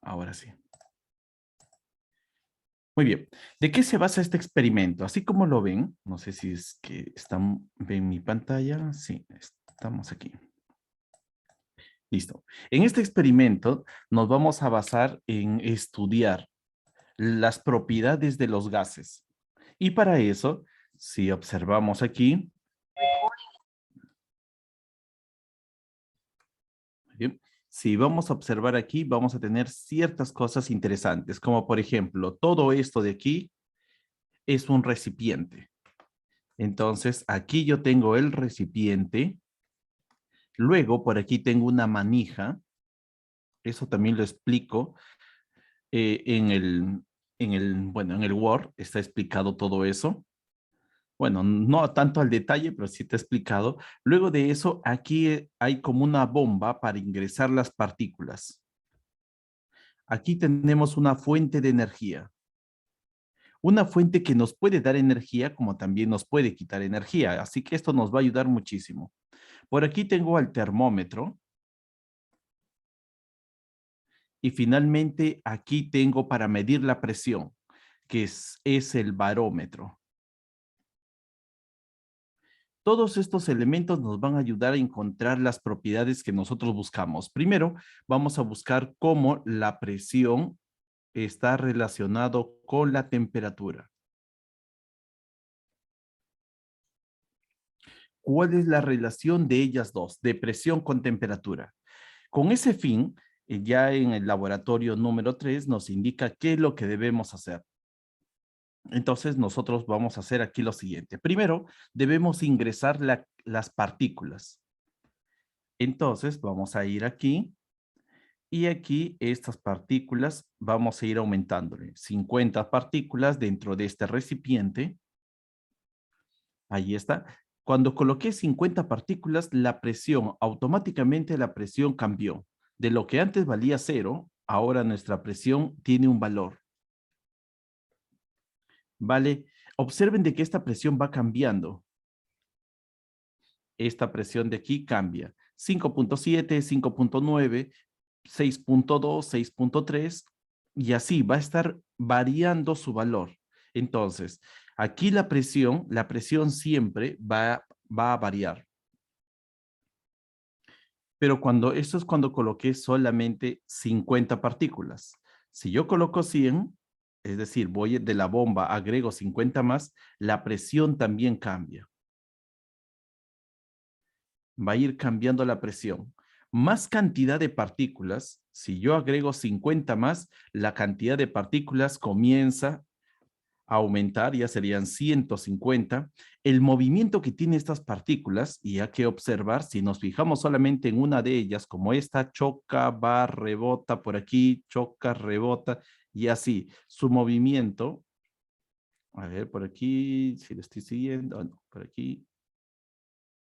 ahora sí. Muy bien. ¿De qué se basa este experimento? Así como lo ven, no sé si es que ven mi pantalla. Sí, estamos aquí. Listo. En este experimento nos vamos a basar en estudiar las propiedades de los gases. Y para eso, si observamos aquí, bien, si vamos a observar aquí, vamos a tener ciertas cosas interesantes, como por ejemplo, todo esto de aquí es un recipiente. Entonces, aquí yo tengo el recipiente. Luego, por aquí tengo una manija. Eso también lo explico bueno, en el Word está explicado todo eso. Bueno, no tanto al detalle, pero sí te he explicado. Luego de eso, aquí hay como una bomba para ingresar las partículas. Aquí tenemos una fuente de energía. Una fuente que nos puede dar energía, como también nos puede quitar energía. Así que esto nos va a ayudar muchísimo. Por aquí tengo al termómetro. Y finalmente, aquí tengo para medir la presión, que es el barómetro. Todos estos elementos nos van a ayudar a encontrar las propiedades que nosotros buscamos. Primero, vamos a buscar cómo la presión está relacionado con la temperatura. ¿Cuál es la relación de ellas dos, de presión con temperatura? Con ese fin, ya en el laboratorio número 3 nos indica qué es lo que debemos hacer. Entonces, nosotros vamos a hacer aquí lo siguiente. Primero, debemos ingresar las partículas. Entonces, vamos a ir aquí y aquí estas partículas vamos a ir aumentándole. 50 partículas dentro de este recipiente. Ahí está. Cuando coloqué 50 partículas, la presión, automáticamente la presión cambió. De lo que antes valía 0, ahora nuestra presión tiene un valor. ¿Vale? Observen de que esta presión va cambiando. Esta presión de aquí cambia. 5.7, 5.9, 6.2, 6.3 y así va a estar variando su valor. Entonces, aquí la presión siempre va a variar. Pero esto es cuando coloqué solamente 50 partículas. Si yo coloco 100, es decir, voy de la bomba, agrego 50 más, la presión también cambia. Va a ir cambiando la presión. Más cantidad de partículas, si yo agrego 50 más, la cantidad de partículas comienza a aumentar, ya serían 150. El movimiento que tiene estas partículas, y hay que observar, si nos fijamos solamente en una de ellas, como esta, choca, va, rebota por aquí, choca, rebota, y así, su movimiento, a ver, por aquí, si lo estoy siguiendo, no, por aquí,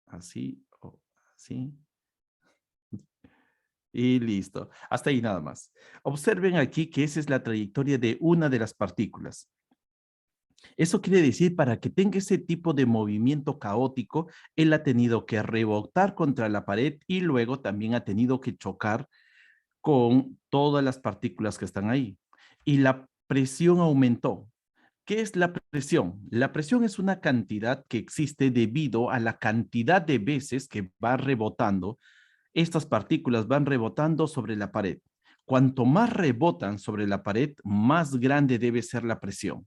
así, o así, y listo. Hasta ahí nada más. Observen aquí que esa es la trayectoria de una de las partículas. Eso quiere decir, para que tenga ese tipo de movimiento caótico, él ha tenido que rebotar contra la pared y luego también ha tenido que chocar con todas las partículas que están ahí. Y la presión aumentó. ¿Qué es la presión? La presión es una cantidad que existe debido a la cantidad de veces que va rebotando. Estas partículas van rebotando sobre la pared. Cuanto más rebotan sobre la pared, más grande debe ser la presión.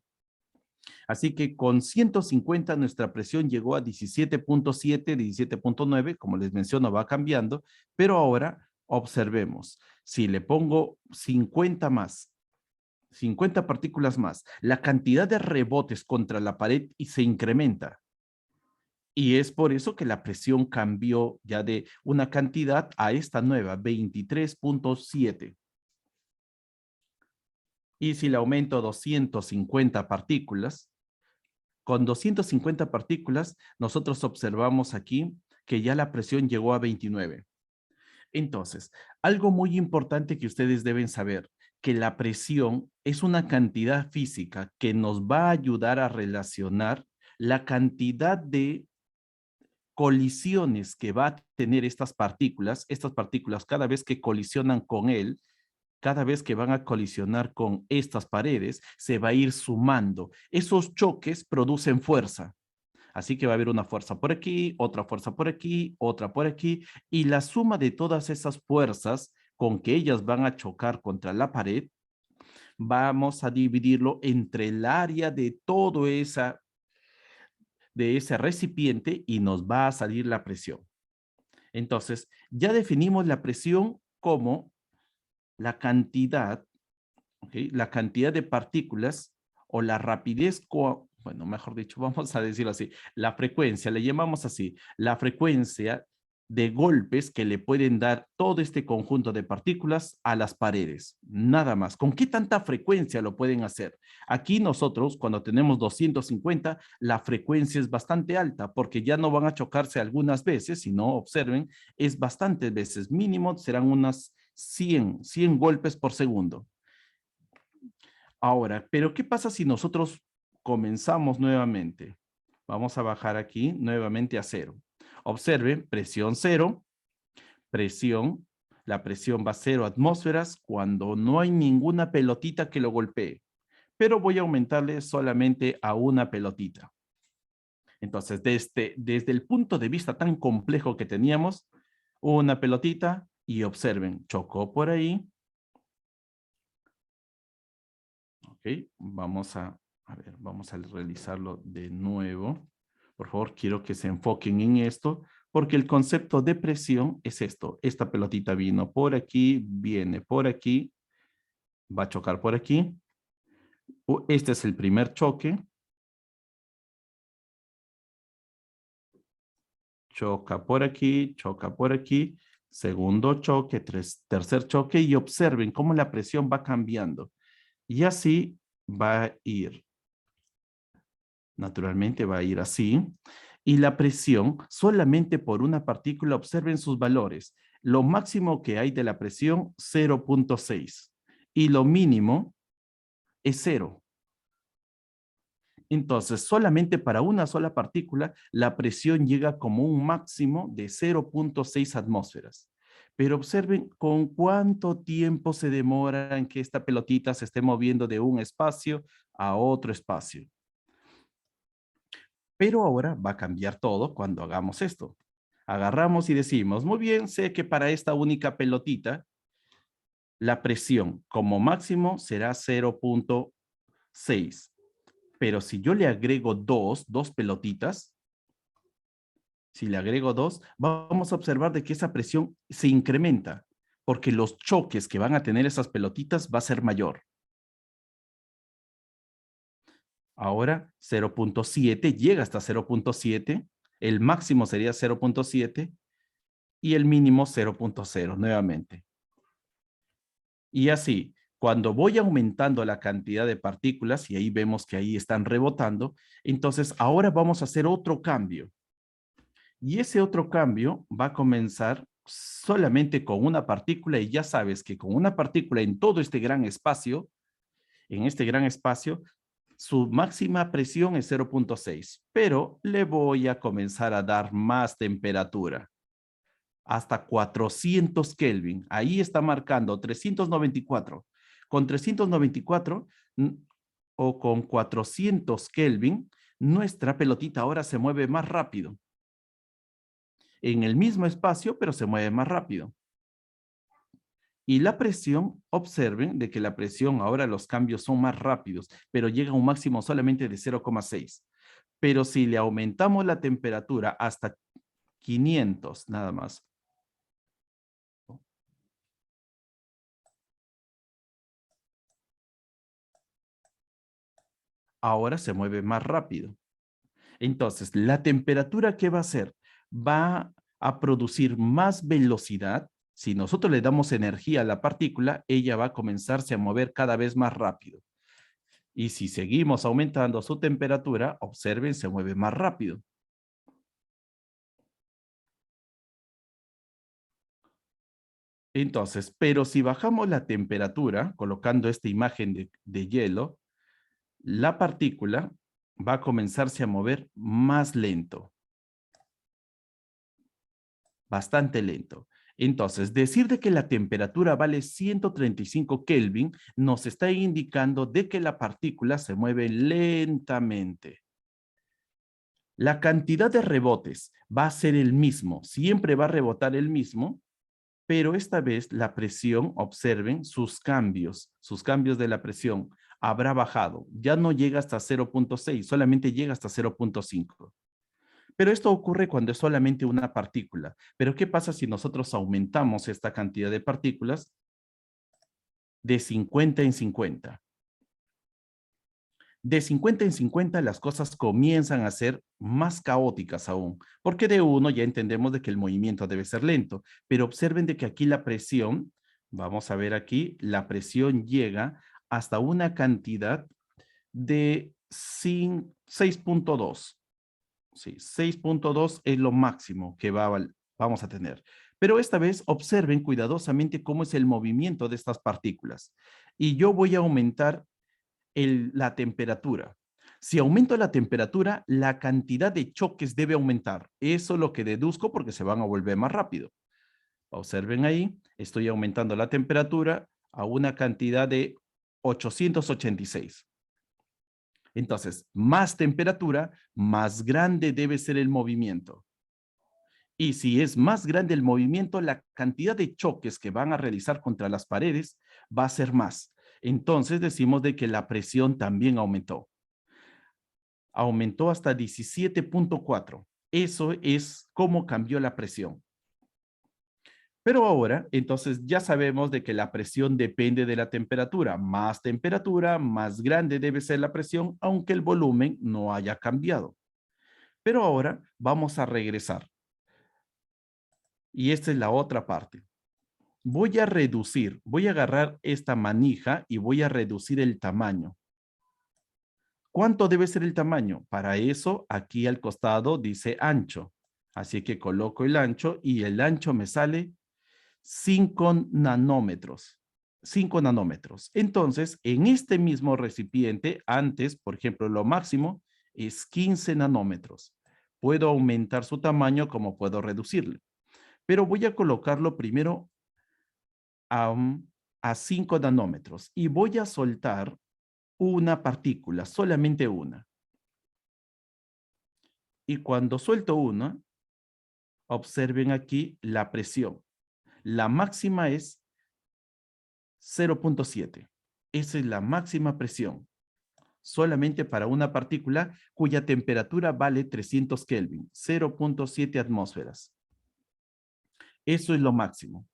Así que con 150 nuestra presión llegó a 17.7, 17.9, como les menciono, va cambiando, pero ahora observemos, si le pongo 50 más, 50 partículas más, la cantidad de rebotes contra la pared y se incrementa. Y es por eso que la presión cambió ya de una cantidad a esta nueva, 23.7. Y si le aumento 250 partículas, con 250 partículas, nosotros observamos aquí que ya la presión llegó a 29. Entonces, algo muy importante que ustedes deben saber, que la presión es una cantidad física que nos va a ayudar a relacionar la cantidad de colisiones que va a tener estas partículas cada vez que colisionan con él, cada vez que van a colisionar con estas paredes, se va a ir sumando. Esos choques producen fuerza. Así que va a haber una fuerza por aquí, otra fuerza por aquí, otra por aquí, y la suma de todas esas fuerzas con que ellas van a chocar contra la pared, vamos a dividirlo entre el área de ese recipiente y nos va a salir la presión. Entonces, ya definimos la presión como la cantidad, ¿okay? La cantidad de partículas o la rapidez, bueno, mejor dicho, vamos a decirlo así, la frecuencia, le llamamos así, la frecuencia de golpes que le pueden dar todo este conjunto de partículas a las paredes. Nada más. ¿Con qué tanta frecuencia lo pueden hacer? Aquí nosotros, cuando tenemos 250, la frecuencia es bastante alta porque ya no van a chocarse algunas veces, si no observen, es bastantes veces. Mínimo serán unas 100 golpes por segundo. Ahora, pero ¿qué pasa si nosotros comenzamos nuevamente? Vamos a bajar aquí nuevamente a 0. Observen, presión 0, presión, la presión va a 0 atmósferas cuando no hay ninguna pelotita que lo golpee. Pero voy a aumentarle solamente a una pelotita. Entonces, desde el punto de vista tan complejo que teníamos, una pelotita y observen, chocó por ahí. Ok, vamos a ver, vamos a realizarlo de nuevo. Por favor, quiero que se enfoquen en esto, porque el concepto de presión es esto. Esta pelotita vino por aquí, viene por aquí, va a chocar por aquí. Este es el primer choque. Choca por aquí, choca por aquí. Segundo choque, tercer choque y observen cómo la presión va cambiando. Y así va a ir. Naturalmente va a ir así. Y la presión solamente por una partícula, observen sus valores. Lo máximo que hay de la presión, 0.6. Y lo mínimo es 0. Entonces, solamente para una sola partícula, la presión llega como un máximo de 0.6 atmósferas. Pero observen con cuánto tiempo se demora en que esta pelotita se esté moviendo de un espacio a otro espacio. Pero ahora va a cambiar todo cuando hagamos esto. Agarramos y decimos, muy bien, sé que para esta única pelotita, la presión como máximo será 0.6. Pero si yo le agrego dos pelotitas, si le agrego dos, vamos a observar de que esa presión se incrementa, porque los choques que van a tener esas pelotitas va a ser mayor. Ahora 0.7 llega hasta 0.7, el máximo sería 0.7 y el mínimo 0.0 nuevamente. Y así, cuando voy aumentando la cantidad de partículas, y ahí vemos que ahí están rebotando, entonces ahora vamos a hacer otro cambio. Y ese otro cambio va a comenzar solamente con una partícula, y ya sabes que con una partícula en todo este gran espacio, su máxima presión es 0.6, pero le voy a comenzar a dar más temperatura, hasta 400 Kelvin. Ahí está marcando 394. Con 394 o con 400 Kelvin, nuestra pelotita ahora se mueve más rápido. En el mismo espacio, pero se mueve más rápido. Y la presión, observen de que la presión ahora los cambios son más rápidos, pero llega a un máximo solamente de 0.6. Pero si le aumentamos la temperatura hasta 500 nada más, ahora se mueve más rápido. Entonces, la temperatura, ¿qué va a hacer? Va a producir más velocidad. Si nosotros le damos energía a la partícula, ella va a comenzarse a mover cada vez más rápido. Y si seguimos aumentando su temperatura, observen, se mueve más rápido. Entonces, pero si bajamos la temperatura, colocando esta imagen de hielo, la partícula va a comenzarse a mover más lento. Bastante lento. Entonces, decir de que la temperatura vale 135 Kelvin nos está indicando de que la partícula se mueve lentamente. La cantidad de rebotes va a ser el mismo, siempre va a rebotar el mismo, pero esta vez la presión, observen sus cambios de la presión, habrá bajado. Ya no llega hasta 0.6, solamente llega hasta 0.5. Pero esto ocurre cuando es solamente una partícula. Pero ¿qué pasa si nosotros aumentamos esta cantidad de partículas de 50 en 50? De 50 en 50 las cosas comienzan a ser más caóticas aún, porque de uno ya entendemos de que el movimiento debe ser lento, pero observen de que aquí la presión, vamos a ver aquí, la presión llega hasta una cantidad de 6.2. Sí, 6.2 es lo máximo que vamos a tener. Pero esta vez observen cuidadosamente cómo es el movimiento de estas partículas. Y yo voy a aumentar la temperatura. Si aumento la temperatura, la cantidad de choques debe aumentar. Eso es lo que deduzco porque se van a volver más rápido. Observen ahí, estoy aumentando la temperatura a una cantidad de 886. Entonces, más temperatura, más grande debe ser el movimiento. Y si es más grande el movimiento, la cantidad de choques que van a realizar contra las paredes va a ser más. Entonces decimos de que la presión también aumentó. Aumentó hasta 17.4. Eso es cómo cambió la presión. Pero ahora, entonces ya sabemos de que la presión depende de la temperatura. Más temperatura, más grande debe ser la presión, aunque el volumen no haya cambiado. Pero ahora vamos a regresar. Y esta es la otra parte. Voy a reducir, voy a agarrar esta manija y voy a reducir el tamaño. ¿Cuánto debe ser el tamaño? Para eso, aquí al costado dice ancho. Así que coloco el ancho y el ancho me sale 5 nanómetros. 5 nanómetros. Entonces, en este mismo recipiente, antes, por ejemplo, lo máximo es 15 nanómetros. Puedo aumentar su tamaño como puedo reducirlo. Pero voy a colocarlo primero a, a 5 nanómetros y voy a soltar una partícula, solamente una. Y cuando suelto una, observen aquí la presión. La máxima es 0.7. Esa es la máxima presión. Solamente para una partícula cuya temperatura vale 300 Kelvin, 0.7 atmósferas. Eso es lo máximo.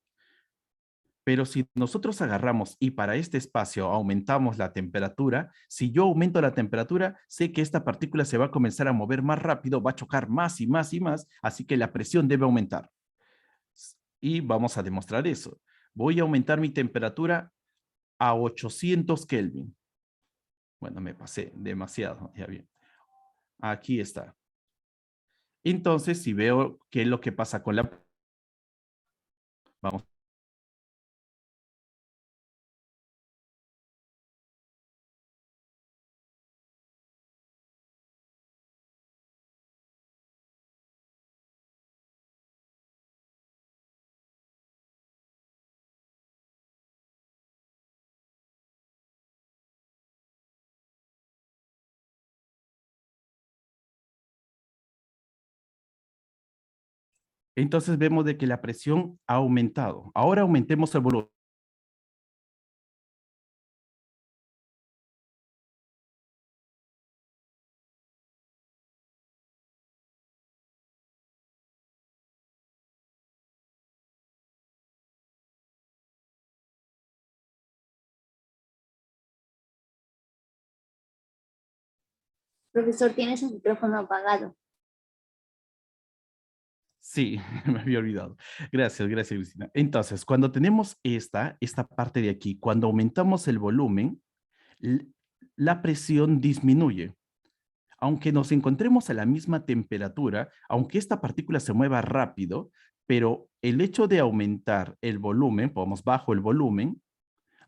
Pero si nosotros agarramos y para este espacio aumentamos la temperatura, si yo aumento la temperatura, sé que esta partícula se va a comenzar a mover más rápido, va a chocar más y más y más, así que la presión debe aumentar. Y vamos a demostrar eso. Voy a aumentar mi temperatura a 800 Kelvin. Bueno, me pasé demasiado, ya bien. Aquí está. Entonces, si veo qué es lo que pasa con la... Vamos. Entonces vemos de que la presión ha aumentado. Ahora aumentemos el volumen. Profesor, tiene su micrófono apagado. Sí, me había olvidado. Gracias, gracias, Cristina. Entonces, cuando tenemos esta parte de aquí, cuando aumentamos el volumen, la presión disminuye. Aunque nos encontremos a la misma temperatura, aunque esta partícula se mueva rápido, pero el hecho de aumentar el volumen, podemos bajo el volumen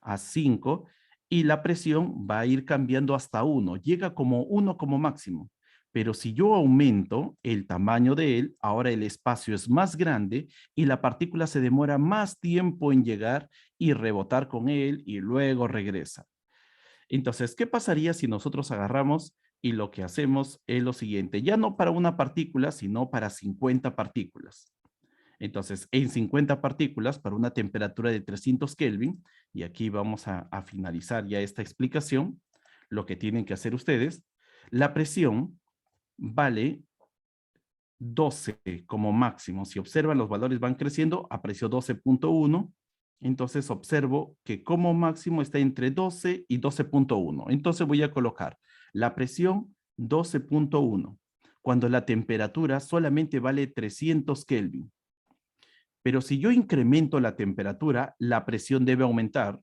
a 5 y la presión va a ir cambiando hasta 1, llega como 1 como máximo. Pero si yo aumento el tamaño de él, ahora el espacio es más grande y la partícula se demora más tiempo en llegar y rebotar con él y luego regresa. Entonces, ¿qué pasaría si nosotros agarramos y lo que hacemos es lo siguiente? Ya no para una partícula, sino para 50 partículas. Entonces, en 50 partículas para una temperatura de 300 Kelvin, y aquí vamos a finalizar ya esta explicación, lo que tienen que hacer ustedes, la presión vale 12 como máximo. Si observan, los valores van creciendo, apreció 12.1. Entonces observo que como máximo está entre 12 y 12.1. Entonces voy a colocar la presión 12.1, cuando la temperatura solamente vale 300 Kelvin. Pero si yo incremento la temperatura, la presión debe aumentar.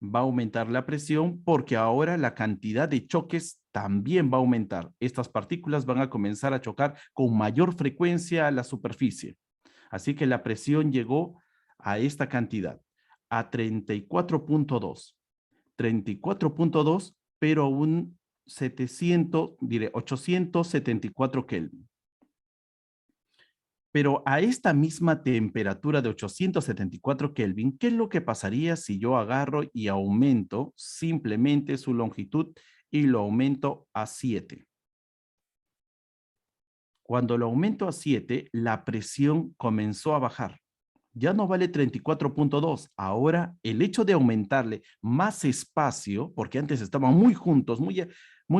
Va a aumentar la presión porque ahora la cantidad de choques también va a aumentar. Estas partículas van a comenzar a chocar con mayor frecuencia a la superficie. Así que la presión llegó a esta cantidad, a 34.2. 34.2, pero a un 874 Kelvin. Pero a esta misma temperatura de 874 Kelvin, ¿qué es lo que pasaría si yo agarro y aumento simplemente su longitud y lo aumento a 7? Cuando lo aumento a 7, la presión comenzó a bajar. Ya no vale 34.2. Ahora, el hecho de aumentarle más espacio, porque antes estaban muy juntos, muy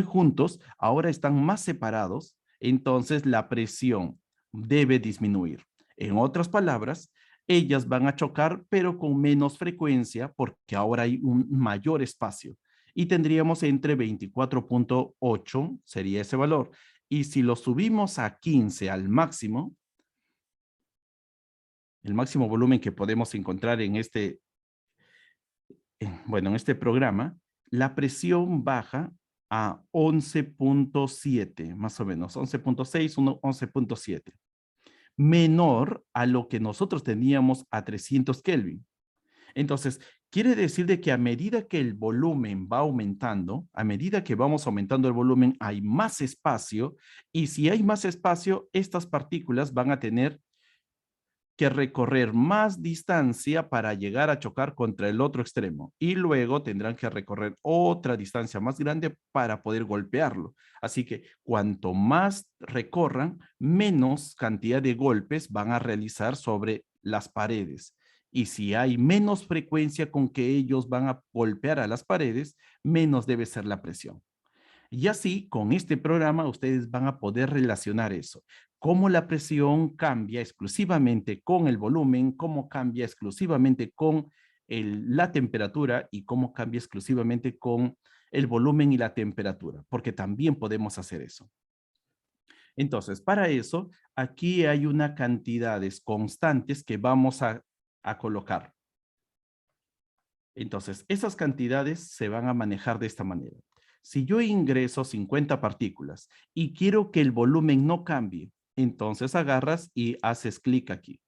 juntos, ahora están más separados, entonces la presión debe disminuir. En otras palabras, ellas van a chocar, pero con menos frecuencia, porque ahora hay un mayor espacio. Y tendríamos entre 24.8, sería ese valor. Y si lo subimos a 15 al máximo, el máximo volumen que podemos encontrar en en este programa, la presión baja a 11.7, más o menos, 11.6, 11.7, menor a lo que nosotros teníamos a 300 Kelvin. Entonces, quiere decir de que a medida que el volumen va aumentando, a medida que vamos aumentando el volumen, hay más espacio, y si hay más espacio, estas partículas van a tener que recorrer más distancia para llegar a chocar contra el otro extremo y luego tendrán que recorrer otra distancia más grande para poder golpearlo. Así que cuanto más recorran, menos cantidad de golpes van a realizar sobre las paredes. Y si hay menos frecuencia con que ellos van a golpear a las paredes, menos debe ser la presión. Y así, con este programa, ustedes van a poder relacionar eso. Cómo la presión cambia exclusivamente con el volumen, cómo cambia exclusivamente con la temperatura y cómo cambia exclusivamente con el volumen y la temperatura, porque también podemos hacer eso. Entonces, para eso, aquí hay una cantidades constantes que vamos a colocar. Entonces, esas cantidades se van a manejar de esta manera. Si yo ingreso 50 partículas y quiero que el volumen no cambie, entonces agarras y haces clic aquí.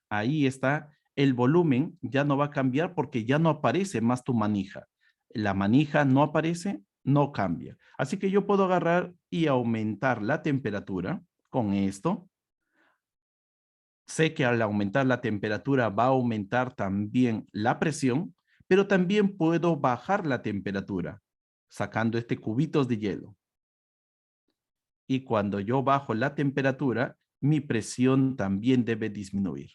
Ahí está, el volumen ya no va a cambiar porque ya no aparece más tu manija. La manija no aparece, no cambia. Así que yo puedo agarrar y aumentar la temperatura con esto. Sé que al aumentar la temperatura va a aumentar también la presión, pero también puedo bajar la temperatura sacando cubitos de hielo. Y cuando yo bajo la temperatura, mi presión también debe disminuir.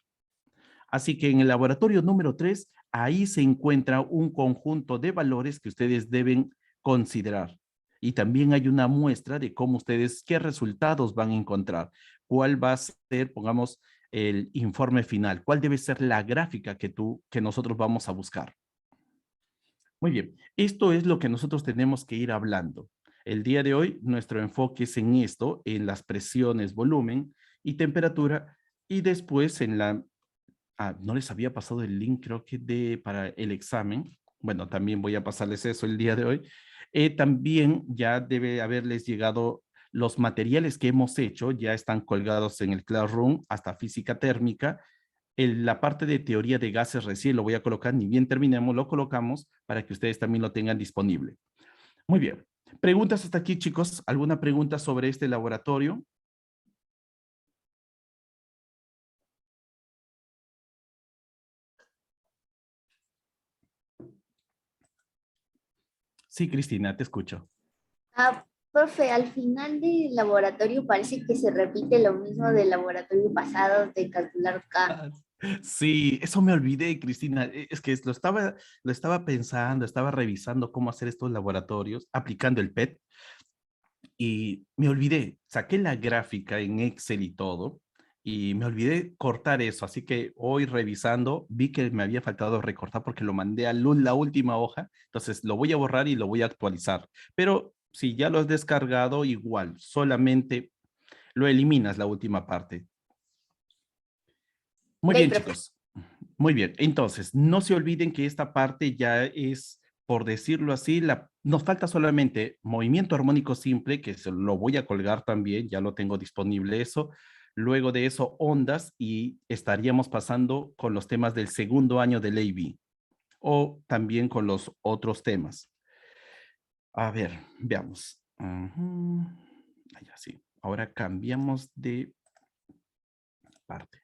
Así que en el laboratorio número 3, ahí se encuentra un conjunto de valores que ustedes deben considerar. Y también hay una muestra de cómo ustedes, qué resultados van a encontrar. ¿Cuál va a ser, pongamos, el informe final? ¿Cuál debe ser la gráfica que nosotros vamos a buscar? Muy bien, esto es lo que nosotros tenemos que ir hablando. El día de hoy, nuestro enfoque es en esto, en las presiones, volumen y temperatura, y después en no les había pasado el link, creo que para el examen. Bueno, también voy a pasarles eso el día de hoy. También ya debe haberles llegado los materiales que hemos hecho, ya están colgados en el Classroom, hasta física térmica. La parte de teoría de gases recién lo voy a colocar, ni bien terminemos, lo colocamos para que ustedes también lo tengan disponible. Muy bien. ¿Preguntas hasta aquí, chicos? ¿Alguna pregunta sobre este laboratorio? Sí, Cristina, te escucho. Profe, al final del laboratorio parece que se repite lo mismo del laboratorio pasado de calcular K. Ah, sí, eso me olvidé, Cristina. Es que lo estaba pensando, estaba revisando cómo hacer estos laboratorios, aplicando el PET, y me olvidé. Saqué la gráfica en Excel y todo, y me olvidé cortar eso. Así que hoy revisando, vi que me había faltado recortar porque lo mandé a la última hoja. Entonces lo voy a borrar y lo voy a actualizar. Pero si ya lo has descargado, igual, solamente lo eliminas la última parte. Muy Ok, bien, profe. chicos. Muy bien. Entonces, no se olviden que esta parte ya es, por decirlo así, nos falta solamente movimiento armónico simple, que se lo voy a colgar también, ya lo tengo disponible eso. Luego de eso, ondas, y estaríamos pasando con los temas del segundo año del AB o también con los otros temas. A ver, veamos. Sí. Ahora cambiamos de parte.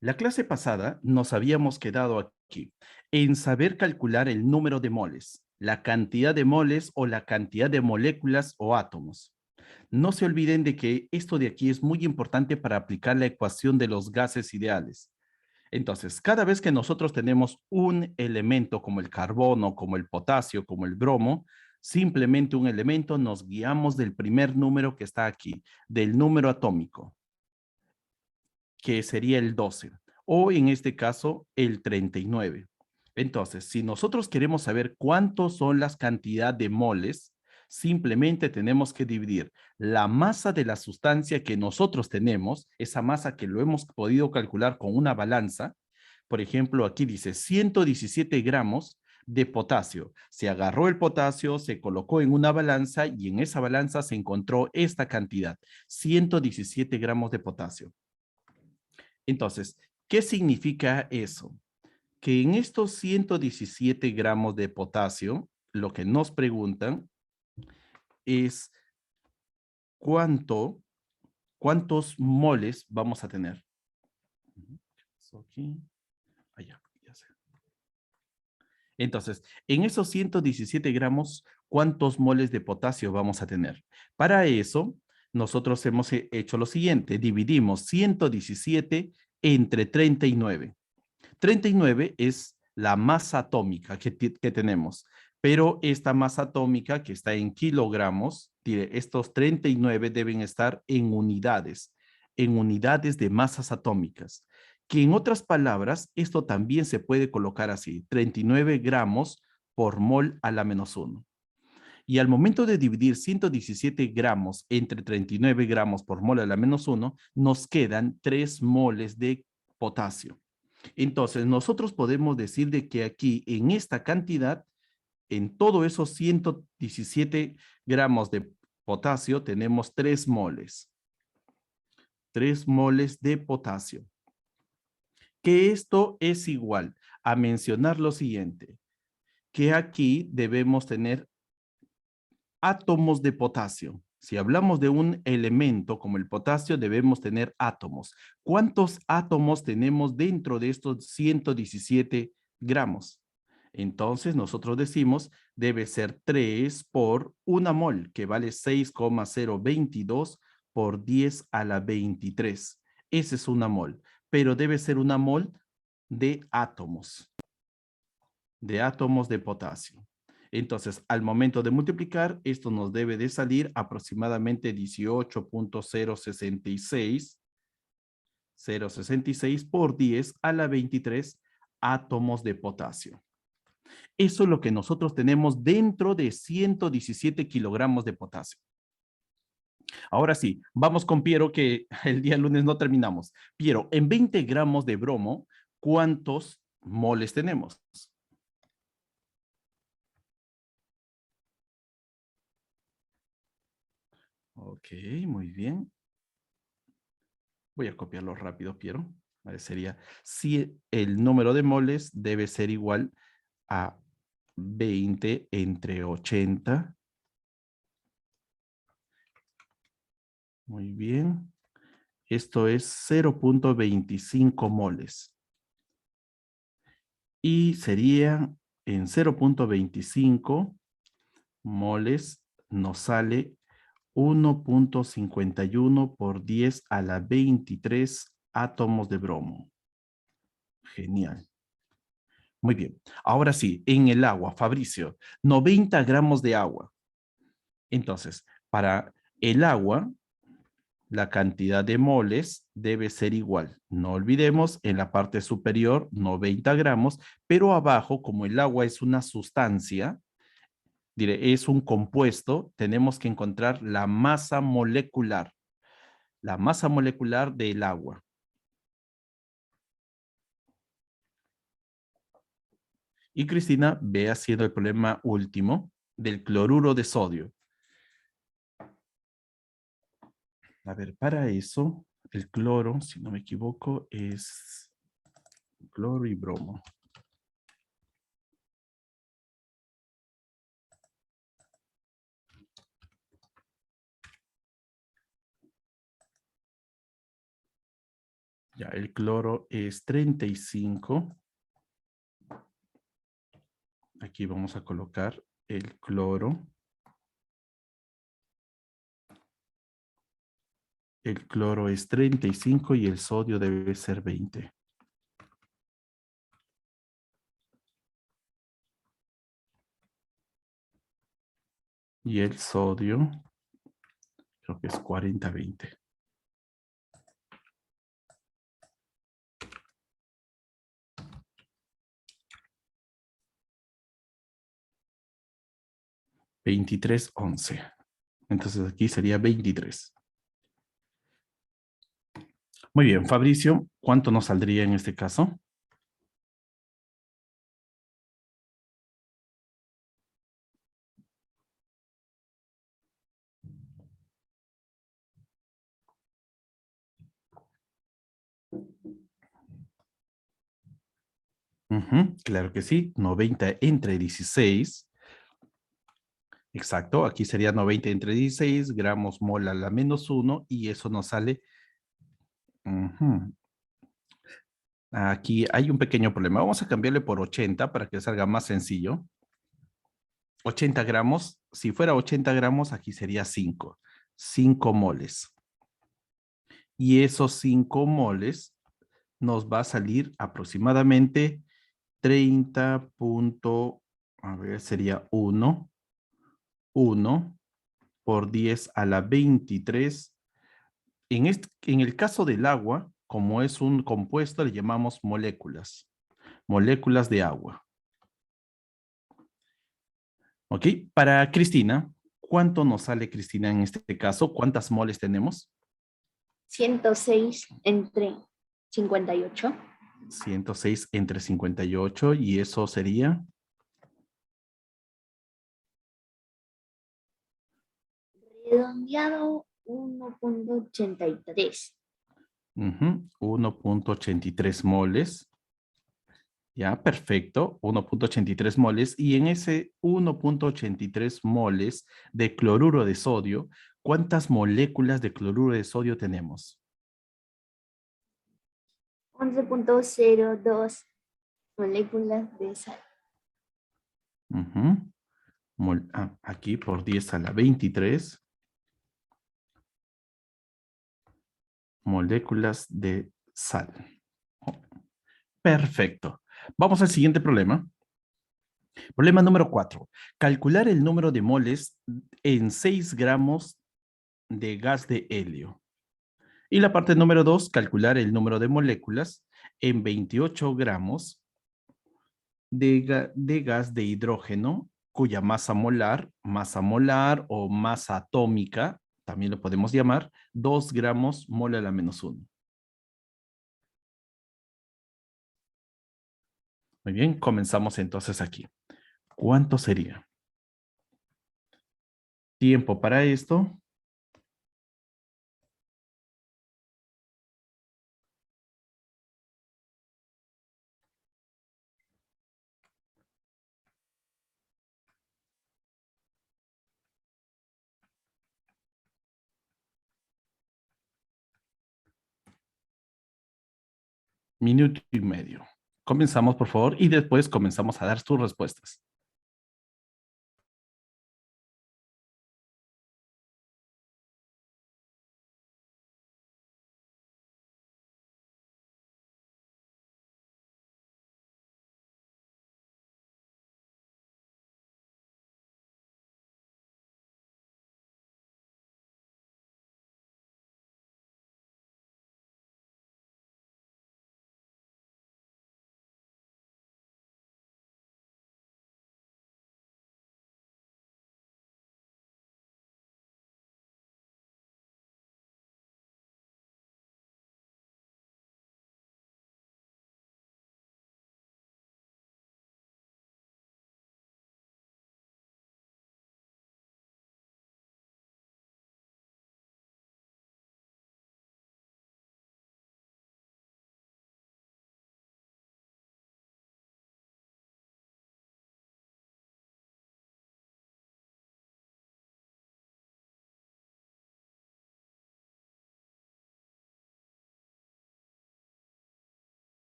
La clase pasada nos habíamos quedado aquí en saber calcular el número de moles, la cantidad de moles o la cantidad de moléculas o átomos. No se olviden de que esto de aquí es muy importante para aplicar la ecuación de los gases ideales. Entonces, cada vez que nosotros tenemos un elemento como el carbono, como el potasio, como el bromo, simplemente un elemento, nos guiamos del primer número que está aquí, del número atómico, que sería el 12, o en este caso el 39. Entonces, si nosotros queremos saber cuántos son las cantidades de moles, simplemente tenemos que dividir la masa de la sustancia que nosotros tenemos, esa masa que lo hemos podido calcular con una balanza. Por ejemplo, aquí dice 117 gramos de potasio. Se agarró el potasio, se colocó en una balanza y en esa balanza se encontró esta cantidad, 117 gramos de potasio. Entonces, ¿qué significa eso? Que en estos 117 gramos de potasio, lo que nos preguntan es cuántos moles vamos a tener. Aquí, allá, ya sé. Entonces, en esos 117 gramos, ¿cuántos moles de potasio vamos a tener? Para eso, nosotros hemos hecho lo siguiente, dividimos 117 entre 39. 39 es la masa atómica que tenemos, pero esta masa atómica que está en kilogramos, estos 39 deben estar en unidades de masas atómicas, que en otras palabras, esto también se puede colocar así, 39 gramos por mol a la menos 1. Y al momento de dividir 117 gramos entre 39 gramos por mol a la menos 1, nos quedan 3 moles de potasio. Entonces, nosotros podemos decir de que aquí en esta cantidad, en todos esos 117 gramos de potasio, tenemos 3 moles. 3 moles de potasio. Que esto es igual a mencionar lo siguiente, que aquí debemos tener átomos de potasio. Si hablamos de un elemento como el potasio, debemos tener átomos. ¿Cuántos átomos tenemos dentro de estos 117 gramos? Entonces, nosotros decimos, debe ser 3 por 1 mol, que vale 6,022 por 10 a la 23. Ese es una mol, pero debe ser una mol de átomos de potasio. Entonces, al momento de multiplicar, esto nos debe de salir aproximadamente 18.066 por 10 a la 23 átomos de potasio. Eso es lo que nosotros tenemos dentro de 117 kilogramos de potasio. Ahora sí, vamos con Piero, que el día lunes no terminamos. Piero, en 20 gramos de bromo, ¿cuántos moles tenemos? Ok, muy bien. Voy a copiarlo rápido, Piero. Sería, si el número de moles debe ser igual a 20 entre 80. Muy bien. Esto es 0.25 moles. Y sería en 0.25 moles nos sale 1.51 por 10 a la 23 átomos de bromo. Genial. Muy bien. Ahora sí, en el agua, Fabricio, 90 gramos de agua. Entonces, para el agua, la cantidad de moles debe ser igual. No olvidemos, en la parte superior, 90 gramos, pero abajo, como el agua es una sustancia, es un compuesto, tenemos que encontrar la masa molecular del agua. Y Cristina ve haciendo el problema último del cloruro de sodio. A ver, para eso, el cloro, si no me equivoco, es cloro y bromo. Ya, el cloro es 35. Aquí vamos a colocar el cloro. El cloro es 35 y el sodio debe ser 20. Y el sodio, creo que es 40-20. (23:11). Entonces aquí sería 23. Muy bien, Fabricio, ¿cuánto nos saldría en este caso? Claro que sí, 90 entre 16. Exacto, aquí sería 90 entre 16 gramos mol a la -1 y eso nos sale. Aquí hay un pequeño problema. Vamos a cambiarle por 80 para que salga más sencillo. 80 gramos, si fuera 80 gramos, aquí sería 5. 5 moles. Y esos 5 moles nos va a salir aproximadamente 30 a ver, sería 1 por 10 a la 23. En el caso del agua, como es un compuesto, le llamamos moléculas. Moléculas de agua. ¿Ok? Para Cristina, ¿cuánto nos sale Cristina en este caso? ¿Cuántas moles tenemos? 106 entre 58. 106 entre 58 y eso sería Redondeado 1.83. 1.83 moles. Ya, perfecto. 1.83 moles. Y en ese 1.83 moles de cloruro de sodio, ¿cuántas moléculas de cloruro de sodio tenemos? 11.02 moléculas de sal. Aquí por 10 a la 23 moléculas de sal. Perfecto. Vamos al siguiente problema. Problema número 4. Calcular el número de moles en 6 gramos de gas de helio. Y la parte número 2, calcular el número de moléculas en 28 gramos de gas de hidrógeno, cuya masa molar o masa atómica, también lo podemos llamar, 2 gramos mole a la -1. Muy bien, comenzamos entonces aquí. ¿Cuánto sería? Tiempo para esto. Minuto y medio. Comenzamos, por favor, y después comenzamos a dar tus respuestas.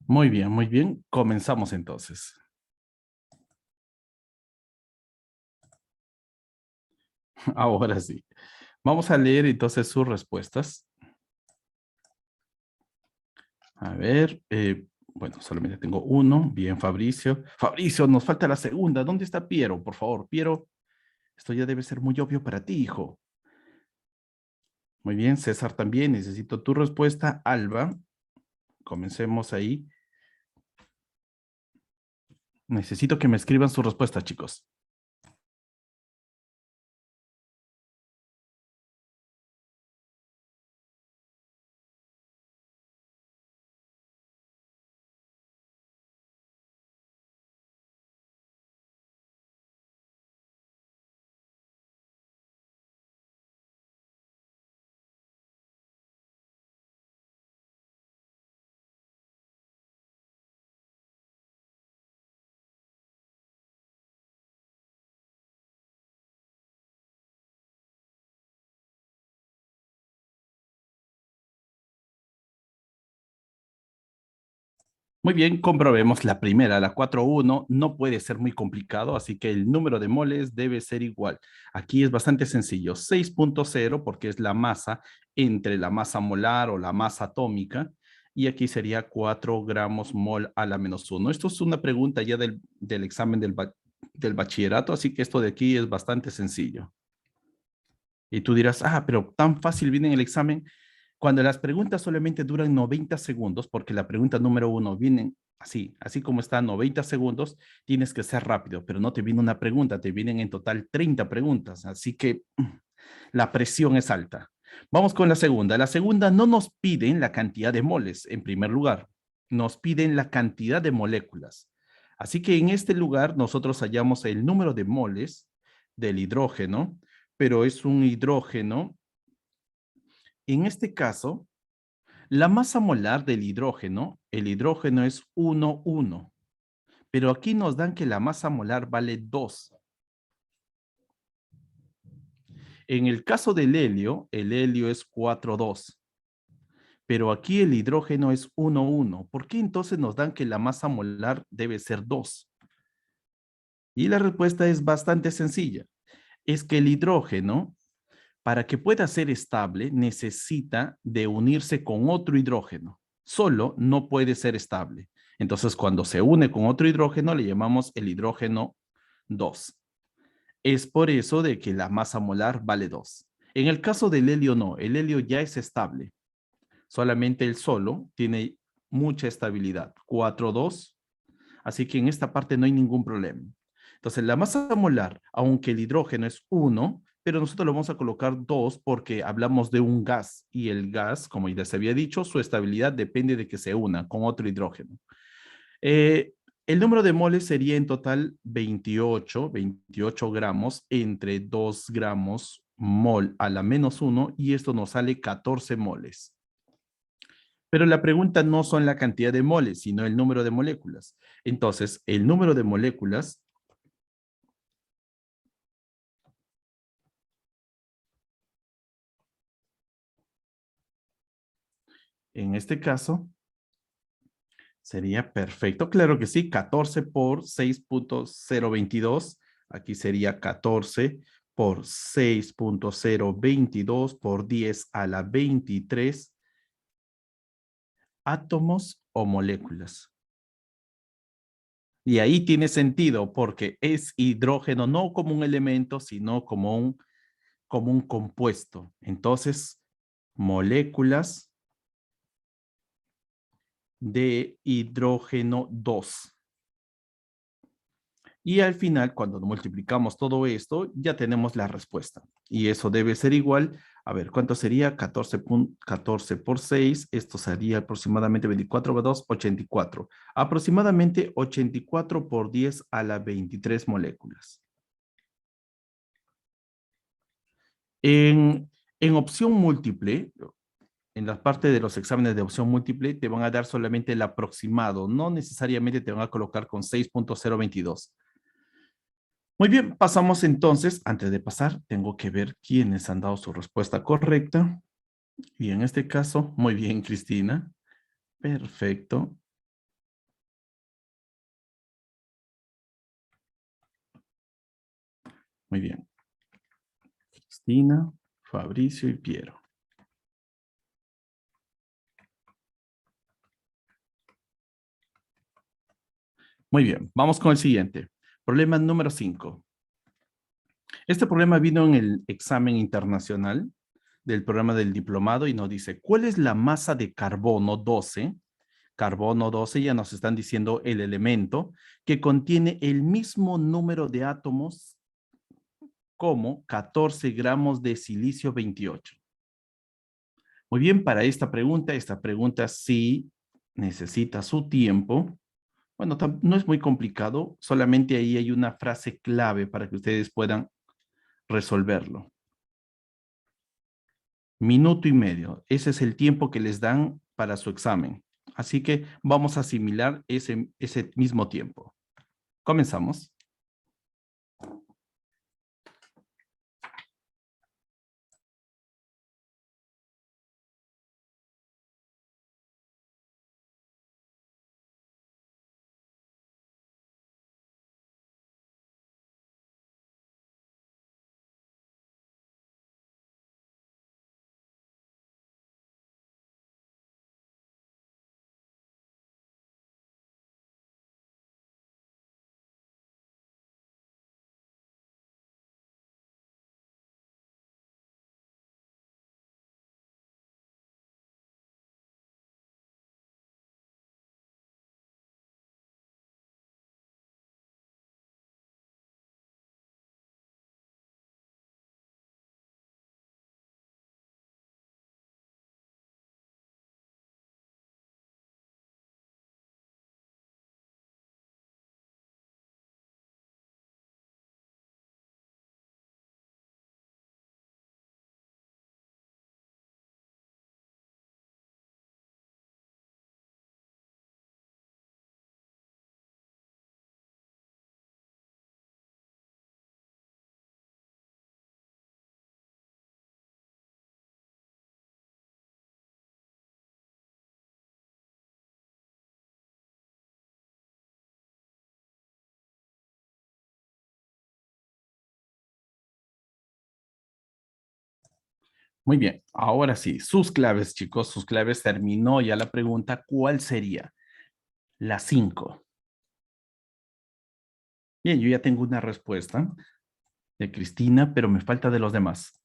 Muy bien, muy bien. Comenzamos entonces. Ahora sí. Vamos a leer entonces sus respuestas. A ver, bueno, solamente tengo uno. Bien, Fabricio. Fabricio, nos falta la segunda. ¿Dónde está Piero? Por favor, Piero. Esto ya debe ser muy obvio para ti, hijo. Muy bien, César también. Necesito tu respuesta. Alba, comencemos ahí. Necesito que me escriban su respuesta, chicos. Muy bien, comprobemos la primera, la 4-1, no puede ser muy complicado, así que el número de moles debe ser igual. Aquí es bastante sencillo, 6.0 porque es la masa entre la masa molar o la masa atómica, y aquí sería 4 gramos mol a la menos 1. Esto es una pregunta ya del examen del bachillerato, así que esto de aquí es bastante sencillo. Y tú dirás, pero tan fácil viene en el examen. Cuando las preguntas solamente duran 90 segundos, porque la pregunta número uno viene así como está 90 segundos, tienes que ser rápido, pero no te viene una pregunta, te vienen en total 30 preguntas, así que la presión es alta. Vamos con la segunda. La segunda no nos piden la cantidad de moles, en primer lugar, nos piden la cantidad de moléculas. Así que en este lugar nosotros hallamos el número de moles del hidrógeno, pero es un hidrógeno. En este caso, la masa molar del hidrógeno, el hidrógeno es 1,1, pero aquí nos dan que la masa molar vale 2. En el caso del helio, el helio es 4,2, pero aquí el hidrógeno es 1,1. ¿Por qué entonces nos dan que la masa molar debe ser 2? Y la respuesta es bastante sencilla. Es que el hidrógeno, para que pueda ser estable, necesita de unirse con otro hidrógeno. Solo no puede ser estable. Entonces, cuando se une con otro hidrógeno, le llamamos el hidrógeno 2. Es por eso de que la masa molar vale 2. En el caso del helio no, el helio ya es estable. Solamente el solo tiene mucha estabilidad, 4,2. Así que en esta parte no hay ningún problema. Entonces, la masa molar, aunque el hidrógeno es 1, pero nosotros lo vamos a colocar 2 porque hablamos de un gas y el gas, como ya se había dicho, su estabilidad depende de que se una con otro hidrógeno. Eh, El número de moles sería en total 28 gramos entre 2 gramos mol a la menos 1 y esto nos sale 14 moles. Pero la pregunta no son la cantidad de moles, sino el número de moléculas. Entonces, el número de moléculas en este caso sería perfecto. Claro que sí, 14 por 6.022. Aquí sería 14 por 6.022 por 10 a la 23 átomos o moléculas. Y ahí tiene sentido porque es hidrógeno no como un elemento, sino como un compuesto. Entonces, moléculas de hidrógeno 2. Y al final, cuando multiplicamos todo esto, ya tenemos la respuesta. Y eso debe ser igual. A ver, ¿cuánto sería? 14 por 6. Esto sería aproximadamente 24 por 2, 84. Aproximadamente 84 por 10 a la 23 moléculas. En opción múltiple, en la parte de los exámenes de opción múltiple, te van a dar solamente el aproximado. No necesariamente te van a colocar con 6.022. Muy bien, pasamos entonces. Antes de pasar, tengo que ver quiénes han dado su respuesta correcta. Y en este caso, muy bien, Cristina. Perfecto. Muy bien. Cristina, Fabricio y Piero. Muy bien, vamos con el siguiente. Problema número 5. Este problema vino en el examen internacional del programa del diplomado y nos dice, ¿cuál es la masa de carbono 12? Carbono 12 ya nos están diciendo el elemento que contiene el mismo número de átomos como 14 gramos de silicio 28. Muy bien, para esta pregunta sí necesita su tiempo. Bueno, no es muy complicado, solamente ahí hay una frase clave para que ustedes puedan resolverlo. Minuto y medio, ese es el tiempo que les dan para su examen. Así que vamos a asimilar ese mismo tiempo. Comenzamos. Muy bien, ahora sí, sus claves, chicos, sus claves. Terminó ya la pregunta. ¿Cuál sería? La 5. Bien, yo ya tengo una respuesta de Cristina, pero me falta de los demás.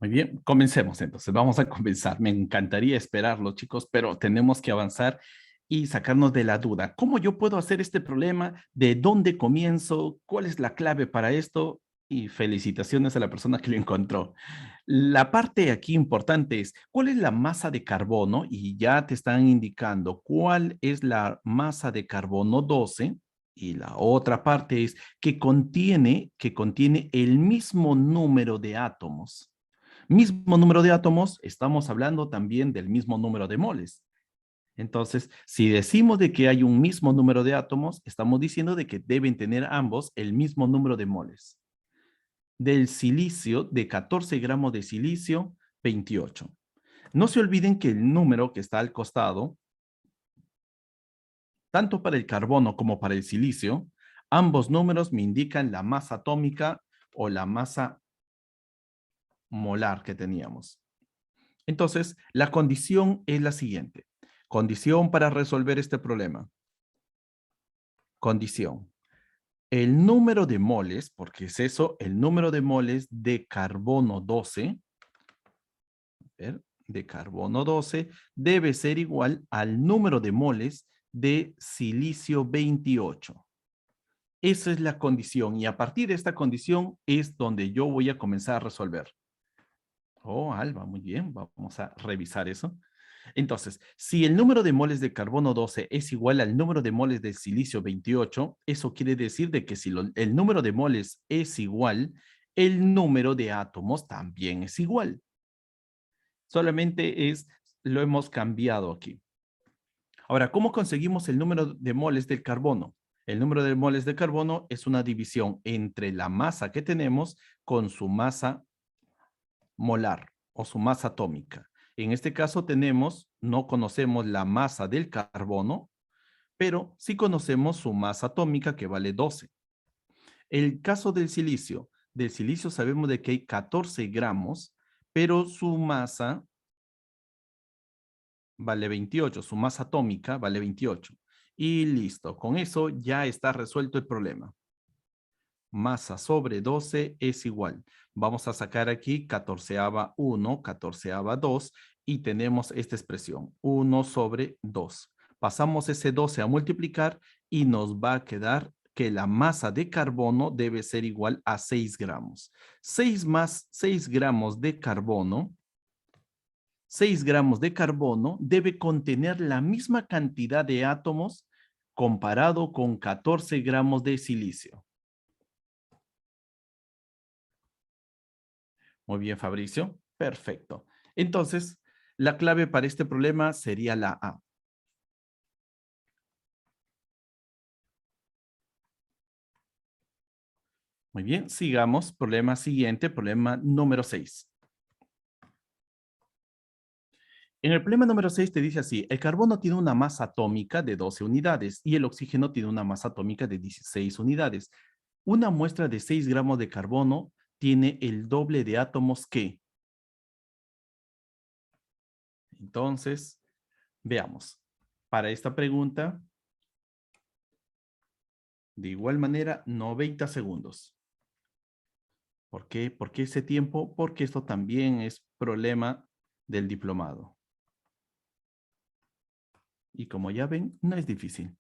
Muy bien, comencemos entonces. Vamos a comenzar. Me encantaría esperarlo, chicos, pero tenemos que avanzar y sacarnos de la duda. ¿Cómo yo puedo hacer este problema? ¿De dónde comienzo? ¿Cuál es la clave para esto? Y felicitaciones a la persona que lo encontró. La parte aquí importante es, ¿cuál es la masa de carbono? Y ya te están indicando cuál es la masa de carbono 12. Y la otra parte es que contiene el mismo número de átomos. Mismo número de átomos, estamos hablando también del mismo número de moles. Entonces, si decimos de que hay un mismo número de átomos, estamos diciendo de que deben tener ambos el mismo número de moles. Del silicio, de 14 gramos de silicio, 28. No se olviden que el número que está al costado, tanto para el carbono como para el silicio, ambos números me indican la masa atómica o la masa molar que teníamos. Entonces, la condición es la siguiente. Condición para resolver este problema. Condición. El número de moles, porque es eso, el número de moles de carbono 12, de carbono 12, debe ser igual al número de moles de silicio 28. Esa es la condición y a partir de esta condición es donde yo voy a comenzar a resolver. Oh, Alba, muy bien, vamos a revisar eso. Entonces, si el número de moles de carbono 12 es igual al número de moles de silicio 28, eso quiere decir de que si el número de moles es igual, el número de átomos también es igual. Solamente lo hemos cambiado aquí. Ahora, ¿cómo conseguimos el número de moles del carbono? El número de moles de carbono es una división entre la masa que tenemos con su masa molar o su masa atómica. En este caso no conocemos la masa del carbono, pero sí conocemos su masa atómica que vale 12. El caso del silicio sabemos de que hay 14 gramos, pero su masa vale 28, su masa atómica vale 28. Y listo, con eso ya está resuelto el problema. Masa sobre 12 es igual. Vamos a sacar aquí 14ava 1, 14ava 2 y tenemos esta expresión, 1 sobre 2. Pasamos ese 12 a multiplicar y nos va a quedar que la masa de carbono debe ser igual a 6 gramos. 6 más 6 gramos de carbono, 6 gramos de carbono debe contener la misma cantidad de átomos comparado con 14 gramos de silicio. Muy bien, Fabricio. Perfecto. Entonces, la clave para este problema sería la A. Muy bien, sigamos. Problema siguiente, problema número 6. En el problema número 6 te dice así, el carbono tiene una masa atómica de 12 unidades y el oxígeno tiene una masa atómica de 16 unidades. Una muestra de 6 gramos de carbono tiene el doble de átomos que. Entonces, veamos. Para esta pregunta, de igual manera, 90 segundos. ¿Por qué? ¿Por qué ese tiempo? Porque esto también es problema del diplomado. Y como ya ven, no es difícil.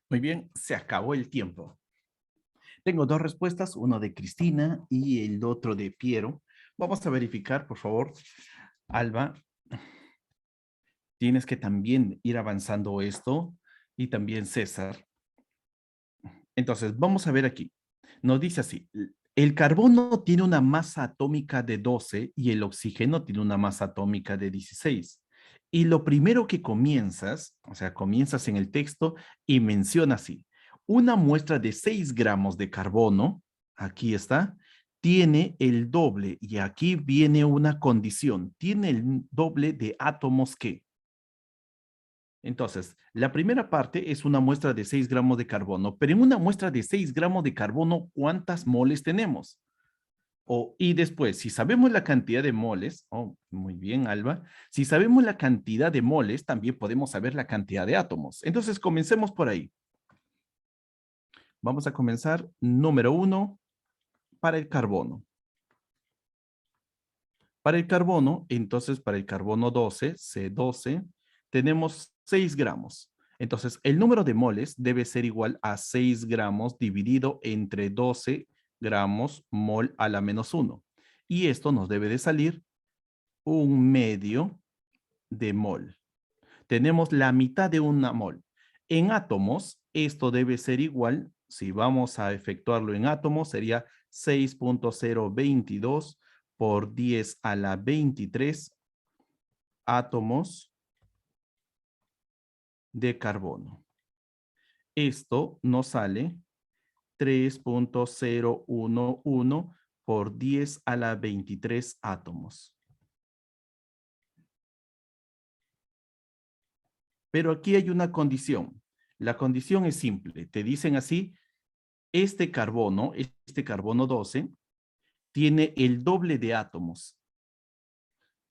Muy bien, se acabó el tiempo. Tengo dos respuestas, uno de Cristina y el otro de Piero. Vamos a verificar, por favor. Alba, tienes que también ir avanzando esto y también César. Entonces, vamos a ver aquí. Nos dice así, el carbono tiene una masa atómica de 12 y el oxígeno tiene una masa atómica de 16. Y lo primero que comienzas, o sea, comienzas en el texto y menciona así, una muestra de 6 gramos de carbono, aquí está, tiene el doble, y aquí viene una condición, tiene el doble de átomos que. Entonces, la primera parte es una muestra de 6 gramos de carbono, pero en una muestra de 6 gramos de carbono, ¿cuántas moles tenemos? Y después, si sabemos la cantidad de moles, muy bien, Alba, si sabemos la cantidad de moles, también podemos saber la cantidad de átomos. Entonces, comencemos por ahí. Vamos a comenzar, número 1, para el carbono. Para el carbono, entonces, para el carbono 12, C12, tenemos 6 gramos. Entonces, el número de moles debe ser igual a 6 gramos dividido entre 12 gramos mol a la menos 1. Y esto nos debe de salir 1/2 de mol. Tenemos la mitad de una mol. En átomos, esto debe ser igual, si vamos a efectuarlo en átomos, sería 6.022 por 10 a la 23 átomos de carbono. Esto nos sale 3.011 por 10 a la 23 átomos. Pero aquí hay una condición. La condición es simple. Te dicen así, este carbono 12, tiene el doble de átomos.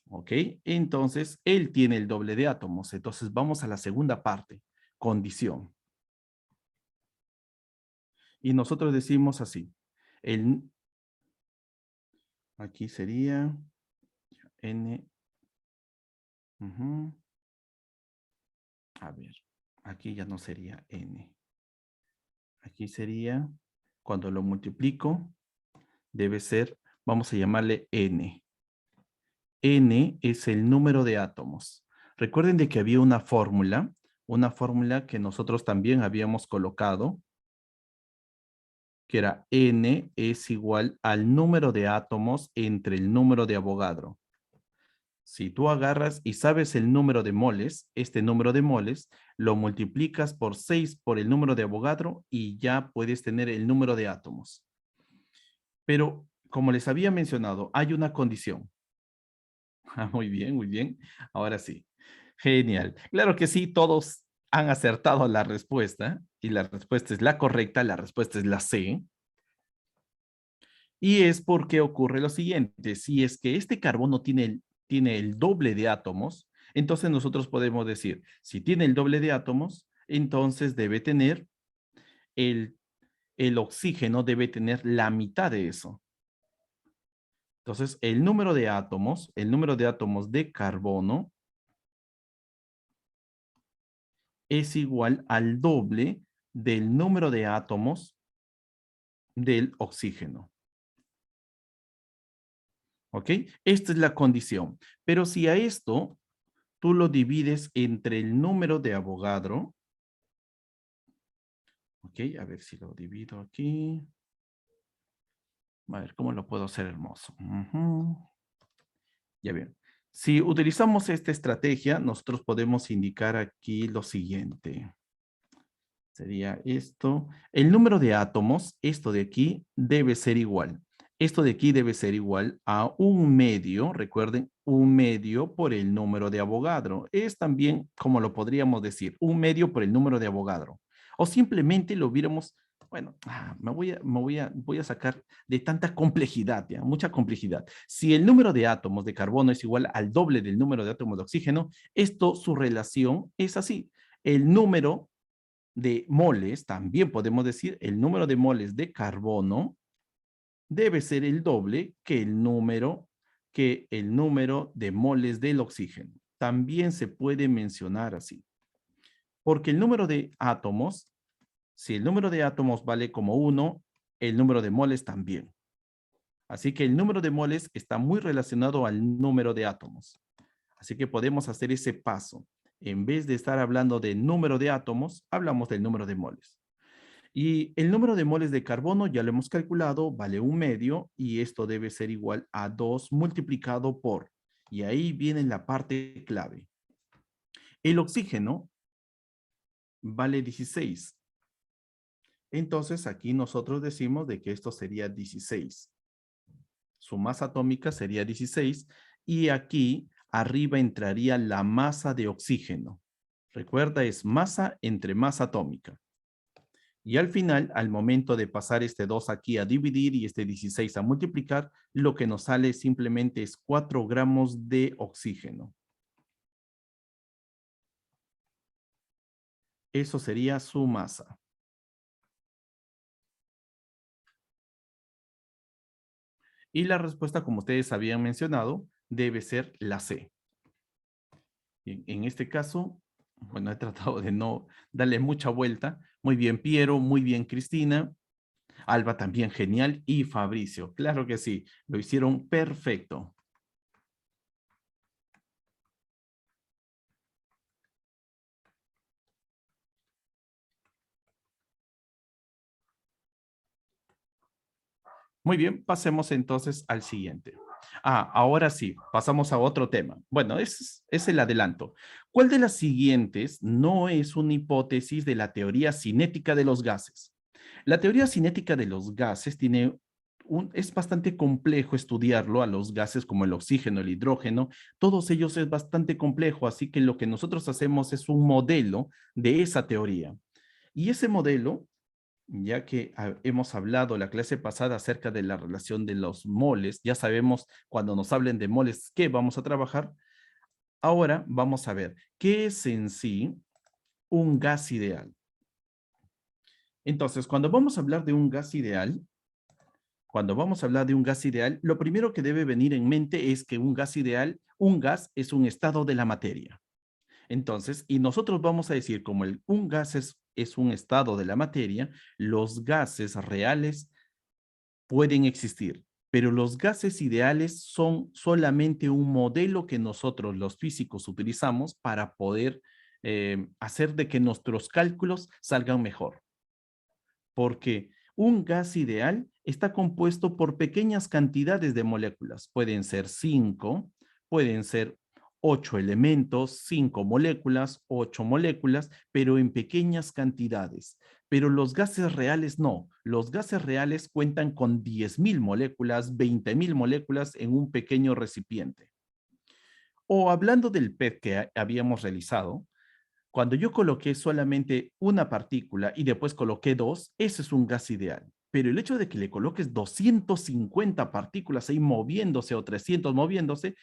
¿Ok? Entonces, él tiene el doble de átomos. Entonces, vamos a la segunda parte. Condición. Y nosotros decimos así. Aquí sería N. A ver, aquí ya no sería N. Aquí sería, cuando lo multiplico, debe ser, vamos a llamarle N. N es el número de átomos. Recuerden de que había una fórmula que nosotros también habíamos colocado, que era N es igual al número de átomos entre el número de Avogadro. Si tú agarras y sabes el número de moles, este número de moles, lo multiplicas por 6 por el número de Avogadro y ya puedes tener el número de átomos. Pero, como les había mencionado, hay una condición. Muy bien, muy bien. Ahora sí. Genial. Claro que sí, todos han acertado la respuesta y la respuesta es la correcta, la respuesta es la C. Y es porque ocurre lo siguiente, si es que este carbono tiene el doble de átomos, entonces nosotros podemos decir, si tiene el doble de átomos, entonces debe tener el, el oxígeno debe tener la mitad de eso. Entonces, el número de átomos de carbono es igual al doble del número de átomos del oxígeno. ¿Ok? Esta es la condición. Pero si a esto tú lo divides entre el número de Avogadro, ¿ok? A ver si lo divido aquí. A ver, ¿cómo lo puedo hacer hermoso? Ya bien. Si utilizamos esta estrategia, nosotros podemos indicar aquí lo siguiente. Sería esto. El número de átomos, esto de aquí, debe ser igual. Esto de aquí debe ser igual a 1/2, recuerden, 1/2 por el número de Avogadro. Es también, como lo podríamos decir, 1/2 por el número de Avogadro. O simplemente lo hubiéramos, bueno, voy a sacar de tanta complejidad, ya, mucha complejidad. Si el número de átomos de carbono es igual al doble del número de átomos de oxígeno, su relación es así. El número de moles, también podemos decir el número de moles de carbono debe ser el doble que el número de moles del oxígeno. También se puede mencionar así. Porque el número de átomos Si el número de átomos vale como 1, el número de moles también. Así que el número de moles está muy relacionado al número de átomos. Así que podemos hacer ese paso. En vez de estar hablando del número de átomos, hablamos del número de moles. Y el número de moles de carbono ya lo hemos calculado, vale 1/2 y esto debe ser igual a 2 multiplicado por. Y ahí viene la parte clave. El oxígeno vale 16. Entonces aquí nosotros decimos de que esto sería 16. Su masa atómica sería 16 y aquí arriba entraría la masa de oxígeno. Recuerda, es masa entre masa atómica. Y al final, al momento de pasar este 2 aquí a dividir y este 16 a multiplicar, lo que nos sale simplemente es 4 gramos de oxígeno. Eso sería su masa. Y la respuesta, como ustedes habían mencionado, debe ser la C. En este caso, bueno, he tratado de no darle mucha vuelta. Muy bien, Piero, muy bien, Cristina. Alba también genial y Fabricio. Claro que sí, lo hicieron perfecto. Muy bien, pasemos entonces al siguiente. Ahora sí, pasamos a otro tema. Bueno, es el adelanto. ¿Cuál de las siguientes no es una hipótesis de la teoría cinética de los gases? La teoría cinética de los gases es bastante complejo estudiarlo a los gases como el oxígeno, el hidrógeno, todos ellos es bastante complejo, así que lo que nosotros hacemos es un modelo de esa teoría. Y ese modelo, ya que hemos hablado la clase pasada acerca de la relación de los moles, ya sabemos cuando nos hablen de moles qué vamos a trabajar. Ahora vamos a ver qué es en sí un gas ideal. Entonces, cuando vamos a hablar de un gas ideal, lo primero que debe venir en mente es que un gas ideal, un gas es un estado de la materia. Entonces, y nosotros vamos a decir, como un gas es un estado de la materia, los gases reales pueden existir, pero los gases ideales son solamente un modelo que nosotros los físicos utilizamos para poder hacer de que nuestros cálculos salgan mejor. Porque un gas ideal está compuesto por pequeñas cantidades de moléculas. Pueden ser 5, pueden ser 8 elementos, 5 moléculas, 8 moléculas, pero en pequeñas cantidades. Pero los gases reales no. Los gases reales cuentan con 10.000 moléculas, 20.000 moléculas en un pequeño recipiente. O hablando del PET que habíamos realizado, cuando yo coloqué solamente una partícula y después coloqué dos, ese es un gas ideal. Pero el hecho de que le coloques 250 partículas ahí moviéndose o 300 moviéndose,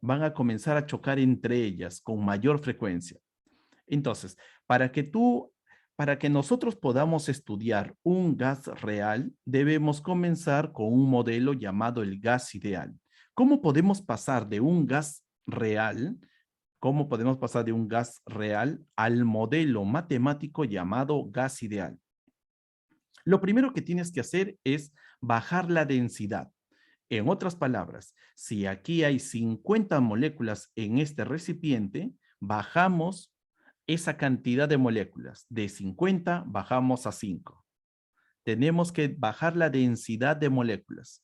van a comenzar a chocar entre ellas con mayor frecuencia. Entonces, para que nosotros podamos estudiar un gas real, debemos comenzar con un modelo llamado el gas ideal. ¿Cómo podemos pasar de un gas real ¿Cómo podemos pasar de un gas real al modelo matemático llamado gas ideal? Lo primero que tienes que hacer es bajar la densidad. En otras palabras, si aquí hay 50 moléculas en este recipiente, bajamos esa cantidad de moléculas. De 50 bajamos a 5. Tenemos que bajar la densidad de moléculas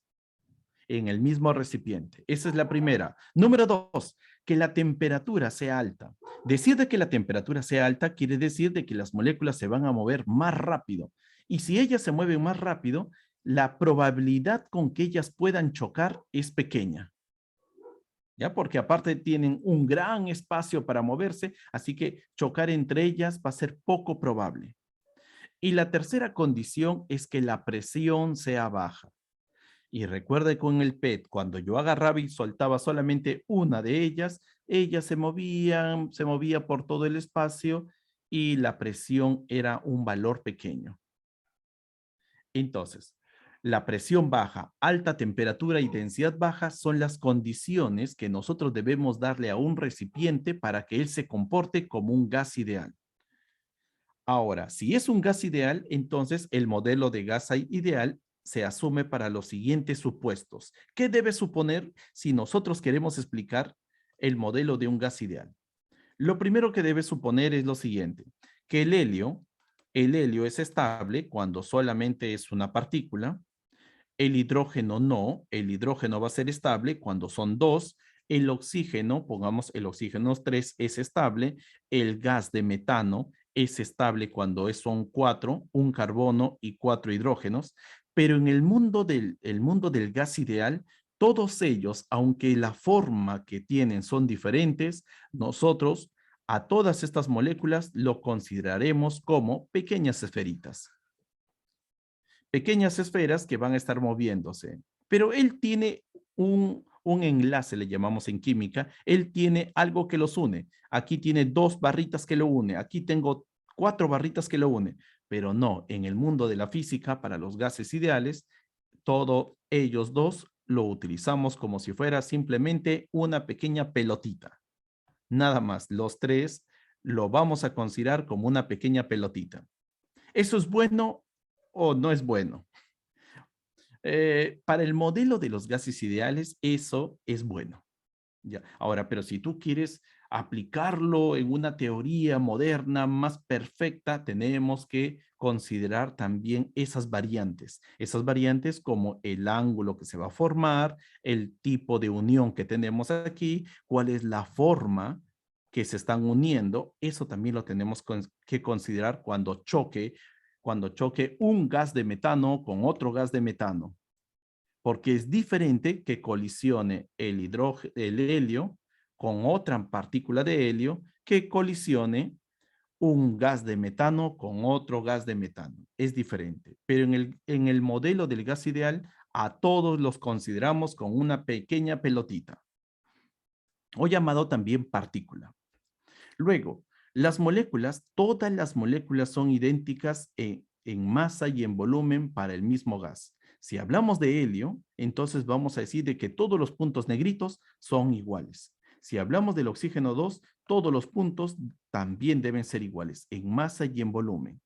en el mismo recipiente. Esa es la primera. Número 2, que la temperatura sea alta. Decir de que la temperatura sea alta quiere decir de que las moléculas se van a mover más rápido. Y si ellas se mueven más rápido, la probabilidad con que ellas puedan chocar es pequeña. ¿Ya? Porque aparte tienen un gran espacio para moverse, así que chocar entre ellas va a ser poco probable. Y la tercera condición es que la presión sea baja. Y recuerde con el PET, cuando yo agarraba y soltaba solamente una de ellas se movía por todo el espacio y la presión era un valor pequeño. Entonces, la presión baja, alta temperatura y densidad baja son las condiciones que nosotros debemos darle a un recipiente para que él se comporte como un gas ideal. Ahora, si es un gas ideal, entonces el modelo de gas ideal se asume para los siguientes supuestos. ¿Qué debe suponer si nosotros queremos explicar el modelo de un gas ideal? Lo primero que debe suponer es lo siguiente, que el helio es estable cuando solamente es una partícula, el hidrógeno no, el hidrógeno va a ser estable cuando son dos, el oxígeno, pongamos el oxígeno 3 es estable, el gas de metano es estable cuando son cuatro, un carbono y cuatro hidrógenos, pero en el mundo del gas ideal, todos ellos, aunque la forma que tienen son diferentes, nosotros a todas estas moléculas lo consideraremos como pequeñas esferitas. Pequeñas esferas que van a estar moviéndose. Pero él tiene un enlace, le llamamos en química, él tiene algo que los une. Aquí tiene dos barritas que lo une, aquí tengo cuatro barritas que lo une, pero no, en el mundo de la física, para los gases ideales, todos ellos dos lo utilizamos como si fuera simplemente una pequeña pelotita. Nada más, los tres lo vamos a considerar como una pequeña pelotita. ¿Eso es bueno o no es bueno? Para el modelo de los gases ideales, eso es bueno. Ya. Ahora, pero si tú quieres aplicarlo en una teoría moderna más perfecta, tenemos que considerar también esas variantes como el ángulo que se va a formar, el tipo de unión que tenemos aquí, cuál es la forma que se están uniendo, eso también lo tenemos que considerar cuando choque un gas de metano con otro gas de metano, porque es diferente que colisione el helio con otra partícula de helio que colisione un gas de metano con otro gas de metano. Es diferente, pero en el modelo del gas ideal, a todos los consideramos con una pequeña pelotita, o llamado también partícula. Luego, las moléculas, todas las moléculas son idénticas en masa y en volumen para el mismo gas. Si hablamos de helio, entonces vamos a decir de que todos los puntos negritos son iguales. Si hablamos del oxígeno 2, todos los puntos también deben ser iguales en masa y en volumen.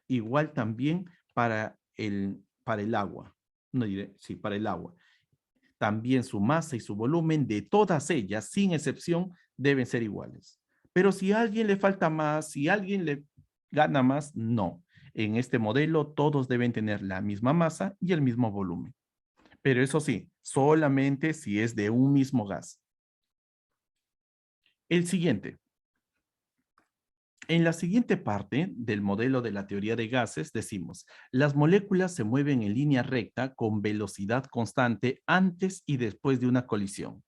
Igual también para el agua. No diré, sí, para el agua. También su masa y su volumen de todas ellas, sin excepción, deben ser iguales. Pero si a alguien le falta más, si a alguien le gana más, no. En este modelo todos deben tener la misma masa y el mismo volumen. Pero eso sí, solamente si es de un mismo gas. El siguiente. En la siguiente parte del modelo de la teoría de gases decimos, las moléculas se mueven en línea recta con velocidad constante antes y después de una colisión.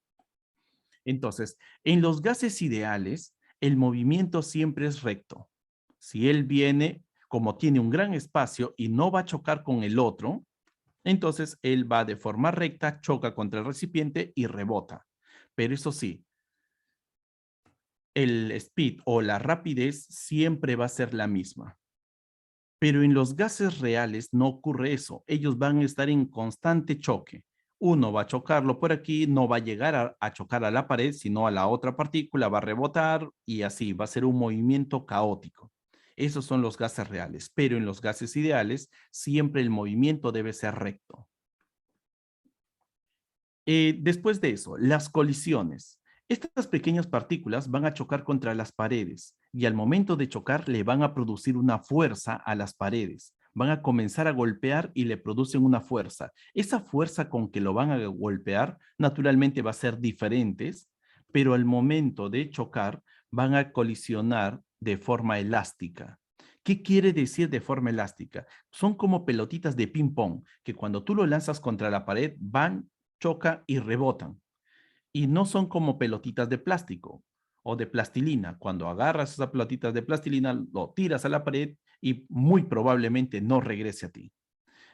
Entonces, en los gases ideales, el movimiento siempre es recto. Si él viene, como tiene un gran espacio y no va a chocar con el otro, entonces él va de forma recta, choca contra el recipiente y rebota. Pero eso sí, el speed o la rapidez siempre va a ser la misma. Pero en los gases reales no ocurre eso. Ellos van a estar en constante choque. Uno va a chocarlo por aquí, no va a llegar a chocar a la pared, sino a la otra partícula, va a rebotar y así va a ser un movimiento caótico. Esos son los gases reales, pero en los gases ideales siempre el movimiento debe ser recto. Después de eso, las colisiones. Estas pequeñas partículas van a chocar contra las paredes y al momento de chocar le van a producir una fuerza a las paredes. Van a comenzar a golpear y le producen una fuerza. Esa fuerza con que lo van a golpear naturalmente va a ser diferentes, pero al momento de chocar van a colisionar de forma elástica. ¿Qué quiere decir de forma elástica? Son como pelotitas de ping pong que cuando tú lo lanzas contra la pared van, choca y rebotan. Y no son como pelotitas de plástico o de plastilina. Cuando agarras esas pelotitas de plastilina, lo tiras a la pared y muy probablemente no regrese a ti.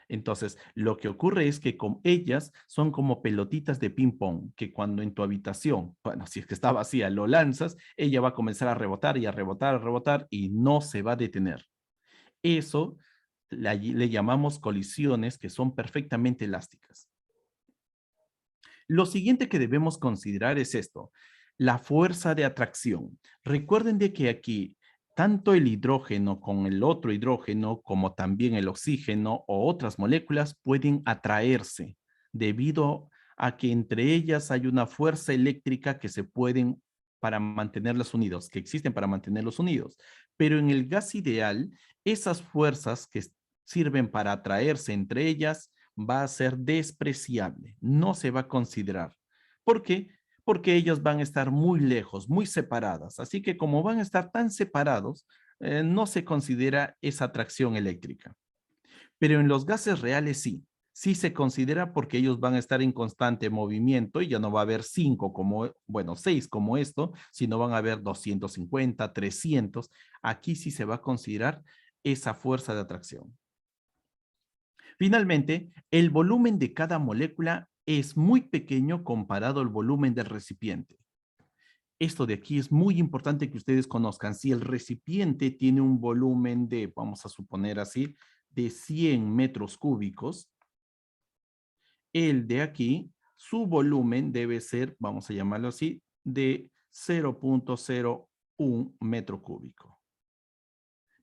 Entonces, lo que ocurre es que con ellas son como pelotitas de ping pong, que cuando en tu habitación, bueno, si es que está vacía, lo lanzas, ella va a comenzar a rebotar y a rebotar y no se va a detener. Eso le llamamos colisiones que son perfectamente elásticas. Lo siguiente que debemos considerar es esto, la fuerza de atracción. Recuerden de que aquí tanto el hidrógeno con el otro hidrógeno, como también el oxígeno o otras moléculas pueden atraerse debido a que entre ellas hay una fuerza eléctrica que se pueden para mantenerlos unidos, que existen para mantenerlos unidos. Pero en el gas ideal, esas fuerzas que sirven para atraerse entre ellas va a ser despreciable, no se va a considerar. ¿Por qué? Porque ellos van a estar muy lejos, muy separadas. Así que como van a estar tan separados, no se considera esa atracción eléctrica. Pero en los gases reales sí, sí se considera porque ellos van a estar en constante movimiento y ya no va a haber 5 como, bueno, 6 como esto, sino van a haber 250, 300. Aquí sí se va a considerar esa fuerza de atracción. Finalmente, el volumen de cada molécula es muy pequeño comparado al volumen del recipiente. Esto de aquí es muy importante que ustedes conozcan. Si el recipiente tiene un volumen de, vamos a suponer así, de 100 metros cúbicos, el de aquí, su volumen debe ser, vamos a llamarlo así, de 0.01 metro cúbico.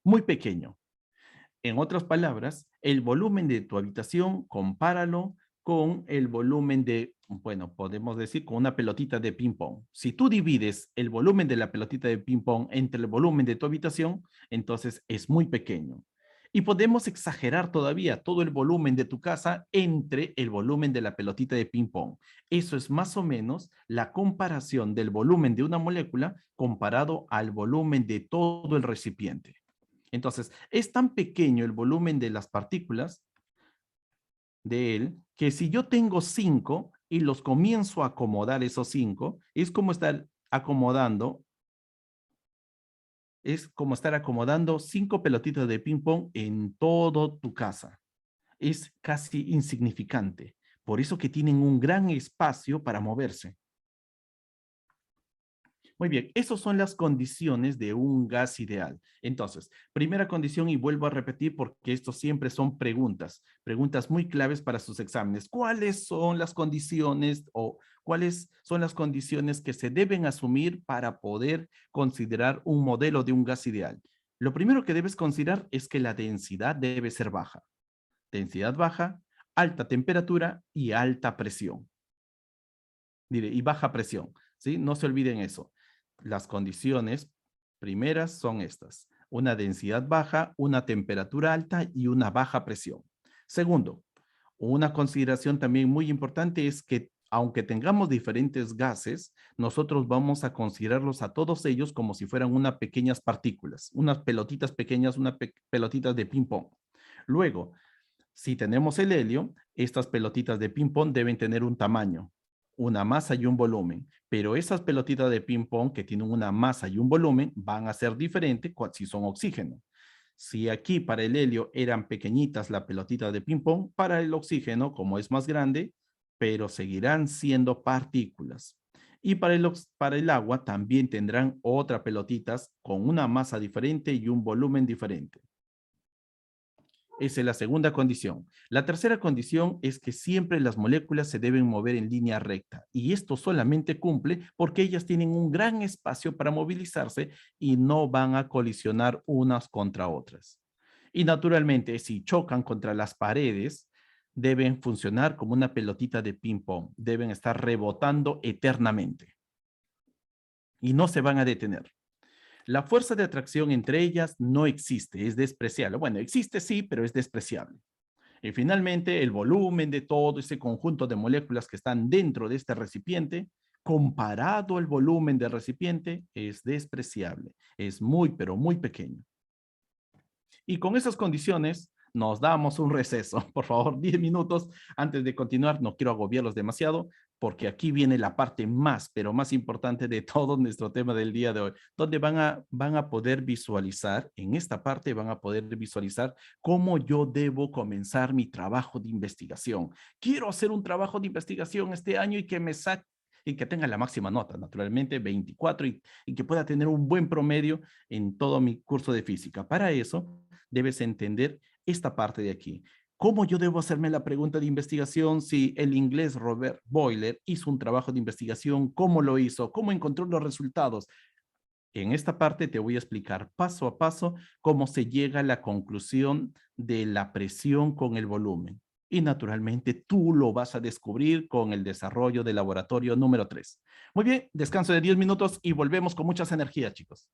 Muy pequeño. En otras palabras, el volumen de tu habitación, compáralo con el volumen de, bueno, podemos decir con una pelotita de ping pong. Si tú divides el volumen de la pelotita de ping pong entre el volumen de tu habitación, entonces es muy pequeño. Y podemos exagerar todavía todo el volumen de tu casa entre el volumen de la pelotita de ping pong. Eso es más o menos la comparación del volumen de una molécula comparado al volumen de todo el recipiente. Entonces, es tan pequeño el volumen de las partículas de él que si yo tengo 5 y los comienzo a acomodar esos 5, es como estar acomodando 5 pelotitas de ping pong en todo tu casa. Es casi insignificante. Por eso que tienen un gran espacio para moverse. Muy bien, esas son las condiciones de un gas ideal. Entonces, primera condición, y vuelvo a repetir porque esto siempre son preguntas muy claves para sus exámenes. ¿Cuáles son las condiciones o cuáles son las condiciones que se deben asumir para poder considerar un modelo de un gas ideal? Lo primero que debes considerar es que la densidad debe ser baja. Densidad baja, alta temperatura y alta presión. Y baja presión, ¿sí? No se olviden eso. Las condiciones primeras son estas: una densidad baja, una temperatura alta y una baja presión. Segundo, una consideración también muy importante es que aunque tengamos diferentes gases, nosotros vamos a considerarlos a todos ellos como si fueran unas pequeñas partículas, unas pelotitas pequeñas, unas pelotitas de ping pong. Luego, si tenemos el helio, estas pelotitas de ping pong deben tener un tamaño, una masa y un volumen, pero esas pelotitas de ping pong que tienen una masa y un volumen van a ser diferentes si son oxígeno. Si aquí para el helio eran pequeñitas la pelotita de ping pong, para el oxígeno, como es más grande, pero seguirán siendo partículas. Y para el agua también tendrán otras pelotitas con una masa diferente y un volumen diferente. Esa es la segunda condición. La tercera condición es que siempre las moléculas se deben mover en línea recta y esto solamente cumple porque ellas tienen un gran espacio para movilizarse y no van a colisionar unas contra otras. Y naturalmente, si chocan contra las paredes, deben funcionar como una pelotita de ping pong. Deben estar rebotando eternamente y no se van a detener. La fuerza de atracción entre ellas no existe, es despreciable. Bueno, existe sí, pero es despreciable. Y finalmente, el volumen de todo ese conjunto de moléculas que están dentro de este recipiente, comparado al volumen del recipiente, es despreciable. Es muy, pero muy pequeño. Y con esas condiciones nos damos un receso. Por favor, 10 minutos antes de continuar. No quiero agobiarlos demasiado porque aquí viene la parte más, pero más importante de todo nuestro tema del día de hoy, donde van a poder visualizar, en esta parte van a poder visualizar cómo yo debo comenzar mi trabajo de investigación. Quiero hacer un trabajo de investigación este año y que me saque y que tenga la máxima nota, naturalmente 24, y que pueda tener un buen promedio en todo mi curso de física. Para eso, debes entender esta parte de aquí. ¿Cómo yo debo hacerme la pregunta de investigación si el inglés Robert Boiler hizo un trabajo de investigación? ¿Cómo lo hizo? ¿Cómo encontró los resultados? En esta parte te voy a explicar paso a paso cómo se llega a la conclusión de la presión con el volumen. Y naturalmente tú lo vas a descubrir con el desarrollo del laboratorio número 3. Muy bien, descanso de 10 minutos y volvemos con muchas energías, chicos.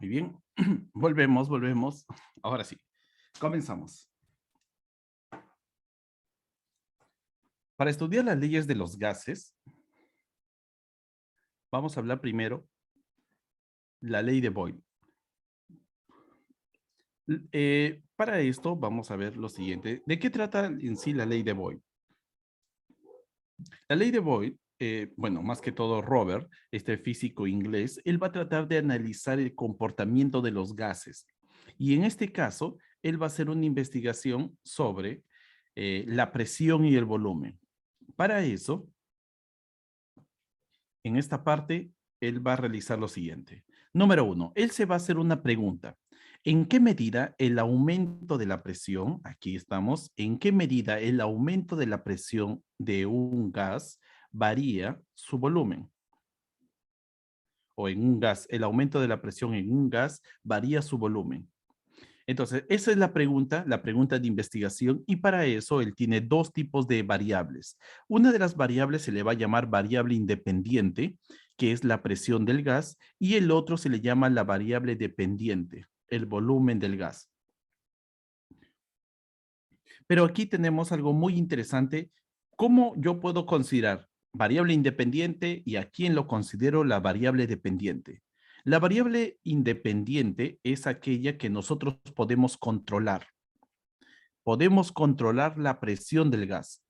Muy bien. Volvemos. Ahora sí, comenzamos. Para estudiar las leyes de los gases, vamos a hablar primero la ley de Boyle. Para esto vamos a ver lo siguiente. ¿De qué trata en sí la ley de Boyle? La ley de Boyle, bueno, más que todo Robert, este físico inglés, él va a tratar de analizar el comportamiento de los gases. Y en este caso, él va a hacer una investigación sobre la presión y el volumen. Para eso, en esta parte, él va a realizar lo siguiente. Número 1, él se va a hacer una pregunta. ¿En qué medida el aumento de la presión, aquí estamos, en qué medida el aumento de la presión de un gas varía su volumen? O en un gas, el aumento de la presión en un gas varía su volumen. Entonces, esa es la pregunta de investigación, y para eso él tiene dos tipos de variables. Una de las variables se le va a llamar variable independiente, que es la presión del gas, y el otro se le llama la variable dependiente, el volumen del gas. Pero aquí tenemos algo muy interesante. ¿Cómo yo puedo considerar variable independiente y a quién lo considero la variable dependiente? La variable independiente es aquella que nosotros podemos controlar. Podemos controlar la presión del gas.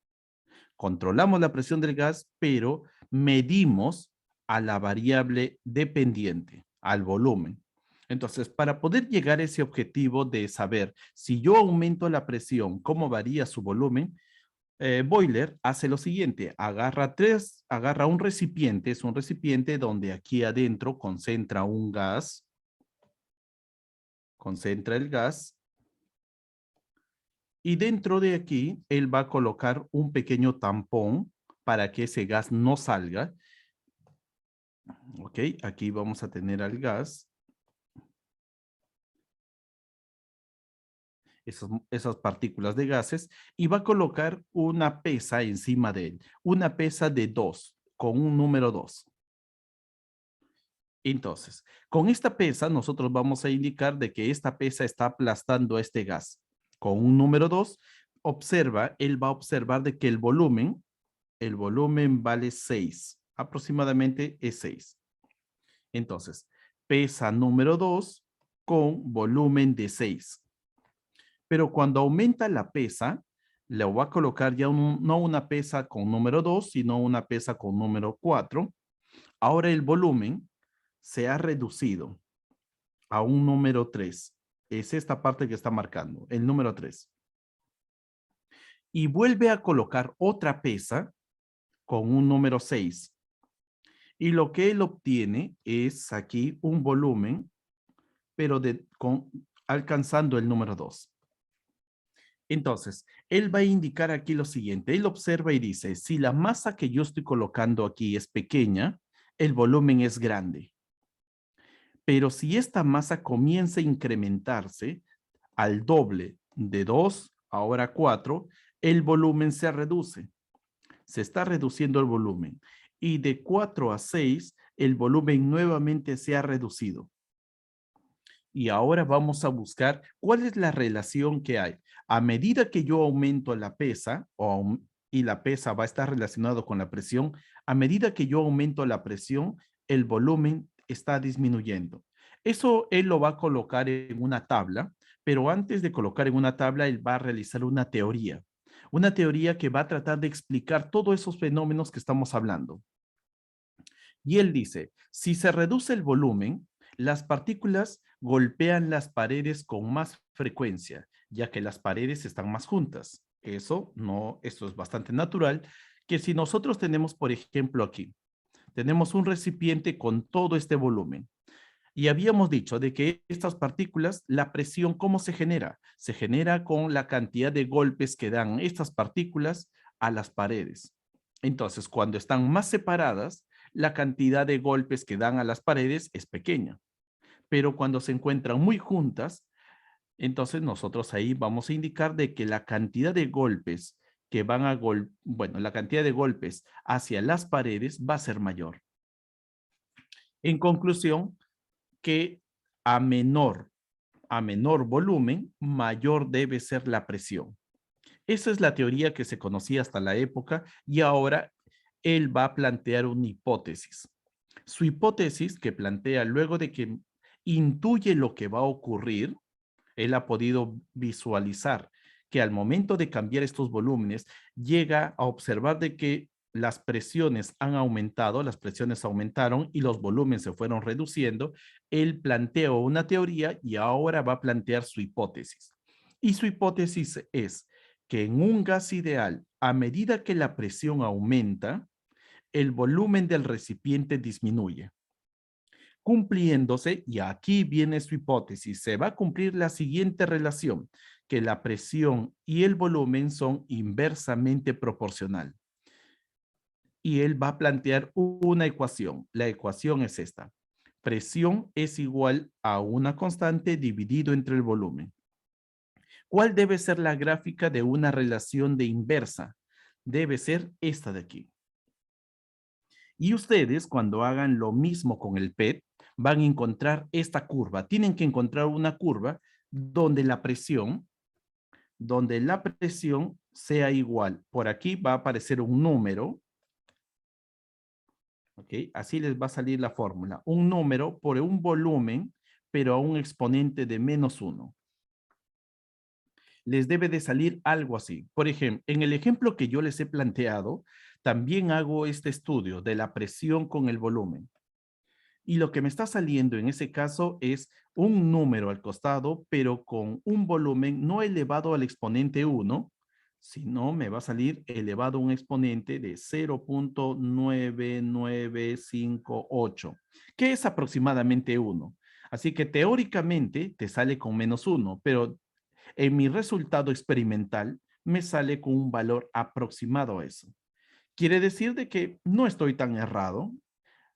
Controlamos la presión del gas, pero medimos a la variable dependiente, al volumen. Entonces, para poder llegar a ese objetivo de saber si yo aumento la presión, cómo varía su volumen, Boiler hace lo siguiente: agarra un recipiente, es un recipiente donde aquí adentro concentra el gas, y dentro de aquí él va a colocar un pequeño tampón para que ese gas no salga. Ok, aquí vamos a tener al gas, esas partículas de gases, y va a colocar una pesa encima de él, una pesa de 2, con un número 2. Entonces, con esta pesa nosotros vamos a indicar de que esta pesa está aplastando a este gas. Con un número 2, él va a observar de que el volumen vale 6, aproximadamente es 6. Entonces, pesa número 2 con volumen de 6. Pero cuando aumenta la pesa, le voy a colocar ya no una pesa con número 2, sino una pesa con número 4. Ahora el volumen se ha reducido a un número 3. Es esta parte que está marcando, el número 3. Y vuelve a colocar otra pesa con un número 6. Y lo que él obtiene es aquí un volumen, pero alcanzando el número 2. Entonces, él va a indicar aquí lo siguiente. Él observa y dice, si la masa que yo estoy colocando aquí es pequeña, el volumen es grande. Pero si esta masa comienza a incrementarse al doble, de 2 ahora 4, el volumen se reduce. Se está reduciendo el volumen. Y de 4 a 6, el volumen nuevamente se ha reducido. Y ahora vamos a buscar cuál es la relación que hay. A medida que yo aumento la pesa, y la pesa va a estar relacionado con la presión, a medida que yo aumento la presión, el volumen está disminuyendo. Eso él lo va a colocar en una tabla, pero antes de colocar en una tabla, él va a realizar una teoría. Una teoría que va a tratar de explicar todos esos fenómenos que estamos hablando. Y él dice, si se reduce el volumen, las partículas golpean las paredes con más frecuencia, ya que las paredes están más juntas. Eso es bastante natural, que si nosotros tenemos, por ejemplo, aquí, tenemos un recipiente con todo este volumen, y habíamos dicho de que estas partículas, la presión, ¿cómo se genera? Se genera con la cantidad de golpes que dan estas partículas a las paredes. Entonces, cuando están más separadas, la cantidad de golpes que dan a las paredes es pequeña. Pero cuando se encuentran muy juntas, entonces nosotros ahí vamos a indicar de que la cantidad de golpes que van la cantidad de golpes hacia las paredes va a ser mayor. En conclusión, que a menor volumen, mayor debe ser la presión. Esa es la teoría que se conocía hasta la época y ahora él va a plantear una hipótesis. Su hipótesis que plantea luego de que intuye lo que va a ocurrir, él ha podido visualizar que al momento de cambiar estos volúmenes, llega a observar de que las presiones han aumentado, las presiones aumentaron y los volúmenes se fueron reduciendo. Él planteó una teoría y ahora va a plantear su hipótesis. Y su hipótesis es que en un gas ideal, a medida que la presión aumenta, el volumen del recipiente disminuye, cumpliéndose, y aquí viene su hipótesis, se va a cumplir la siguiente relación, que la presión y el volumen son inversamente proporcional. Y él va a plantear una ecuación. La ecuación es esta. Presión es igual a una constante dividido entre el volumen. ¿Cuál debe ser la gráfica de una relación de inversa? Debe ser esta de aquí. Y ustedes, cuando hagan lo mismo con el PET, van a encontrar esta curva. Tienen que encontrar una curva donde la presión sea igual. Por aquí va a aparecer un número. ¿Ok? Así les va a salir la fórmula. Un número por un volumen, pero a un exponente de -1. Les debe de salir algo así. Por ejemplo, en el ejemplo que yo les he planteado, también hago este estudio de la presión con el volumen. Y lo que me está saliendo en ese caso es un número al costado, pero con un volumen no elevado al exponente 1, sino me va a salir elevado a un exponente de 0.9958, que es aproximadamente 1. Así que teóricamente te sale con -1, pero en mi resultado experimental me sale con un valor aproximado a eso. Quiere decir de que no estoy tan errado.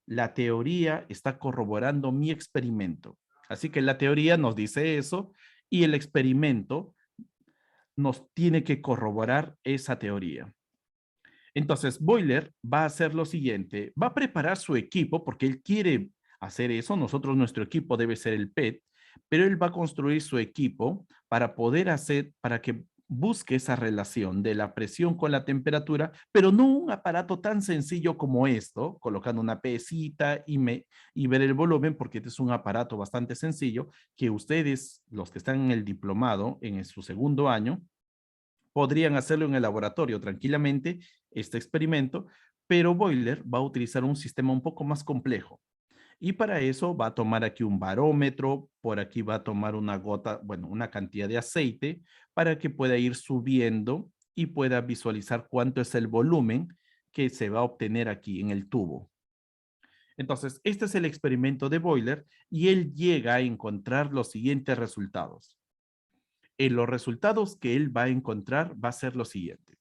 La teoría está corroborando mi experimento. Así que la teoría nos dice eso y el experimento nos tiene que corroborar esa teoría. Entonces, Boiler va a hacer lo siguiente, va a preparar su equipo porque él quiere hacer eso. Nosotros, nuestro equipo debe ser el PET, pero él va a construir su equipo para poder hacer, para que busque esa relación de la presión con la temperatura, pero no un aparato tan sencillo como esto, colocando una pesita y ver el volumen, porque este es un aparato bastante sencillo que ustedes, los que están en el diplomado, en su segundo año, podrían hacerlo en el laboratorio tranquilamente, este experimento, pero Boiler va a utilizar un sistema un poco más complejo. Y para eso va a tomar aquí un barómetro, por aquí va a tomar una gota, bueno, una cantidad de aceite para que pueda ir subiendo y pueda visualizar cuánto es el volumen que se va a obtener aquí en el tubo. Entonces, este es el experimento de Boiler y él llega a encontrar los siguientes resultados. En los resultados que él va a encontrar va a ser lo siguiente.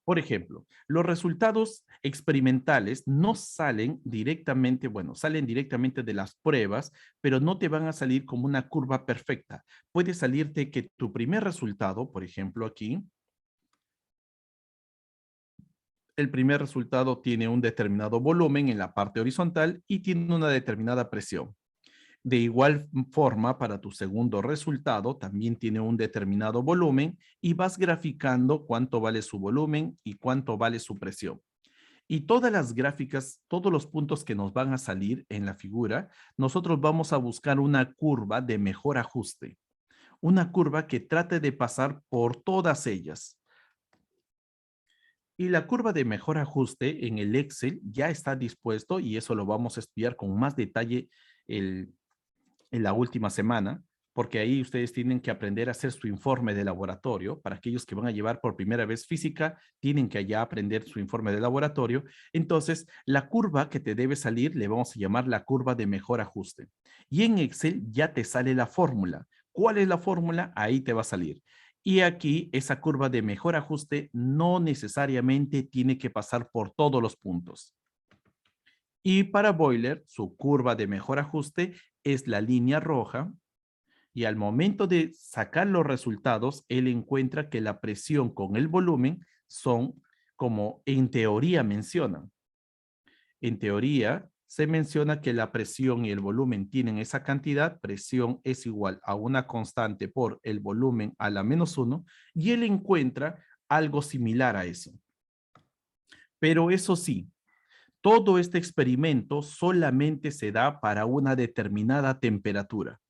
Por ejemplo, los resultados experimentales no salen directamente, bueno, salen directamente de las pruebas, pero no te van a salir como una curva perfecta. Puede salirte que tu primer resultado, por ejemplo, aquí, el primer resultado tiene un determinado volumen en la parte horizontal y tiene una determinada presión. De igual forma, para tu segundo resultado, también tiene un determinado volumen y vas graficando cuánto vale su volumen y cuánto vale su presión. Y todas las gráficas, todos los puntos que nos van a salir en la figura, nosotros vamos a buscar una curva de mejor ajuste. Una curva que trate de pasar por todas ellas. Y la curva de mejor ajuste en el Excel ya está dispuesto y eso lo vamos a estudiar con más detalle en la última semana, porque ahí ustedes tienen que aprender a hacer su informe de laboratorio. Para aquellos que van a llevar por primera vez física, tienen que ya aprender su informe de laboratorio. Entonces, la curva que te debe salir, le vamos a llamar la curva de mejor ajuste. Y en Excel ya te sale la fórmula. ¿Cuál es la fórmula? Ahí te va a salir. Y aquí, esa curva de mejor ajuste no necesariamente tiene que pasar por todos los puntos. Y para Boiler, su curva de mejor ajuste es la línea roja y al momento de sacar los resultados, él encuentra que la presión con el volumen son como en teoría mencionan. En teoría se menciona que la presión y el volumen tienen esa cantidad, presión es igual a una constante por el volumen a la -1, y él encuentra algo similar a eso. Pero eso sí, todo este experimento solamente se da para una determinada temperatura.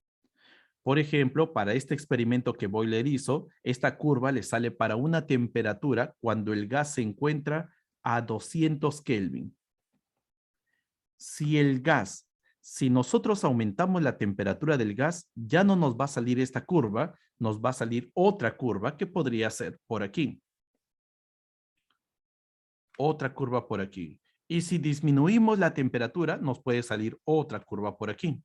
Por ejemplo, para este experimento que Boiler hizo, esta curva le sale para una temperatura cuando el gas se encuentra a 200 Kelvin. Si nosotros aumentamos la temperatura del gas, ya no nos va a salir esta curva, nos va a salir otra curva que podría ser por aquí. Otra curva por aquí. Y si disminuimos la temperatura, nos puede salir otra curva por aquí.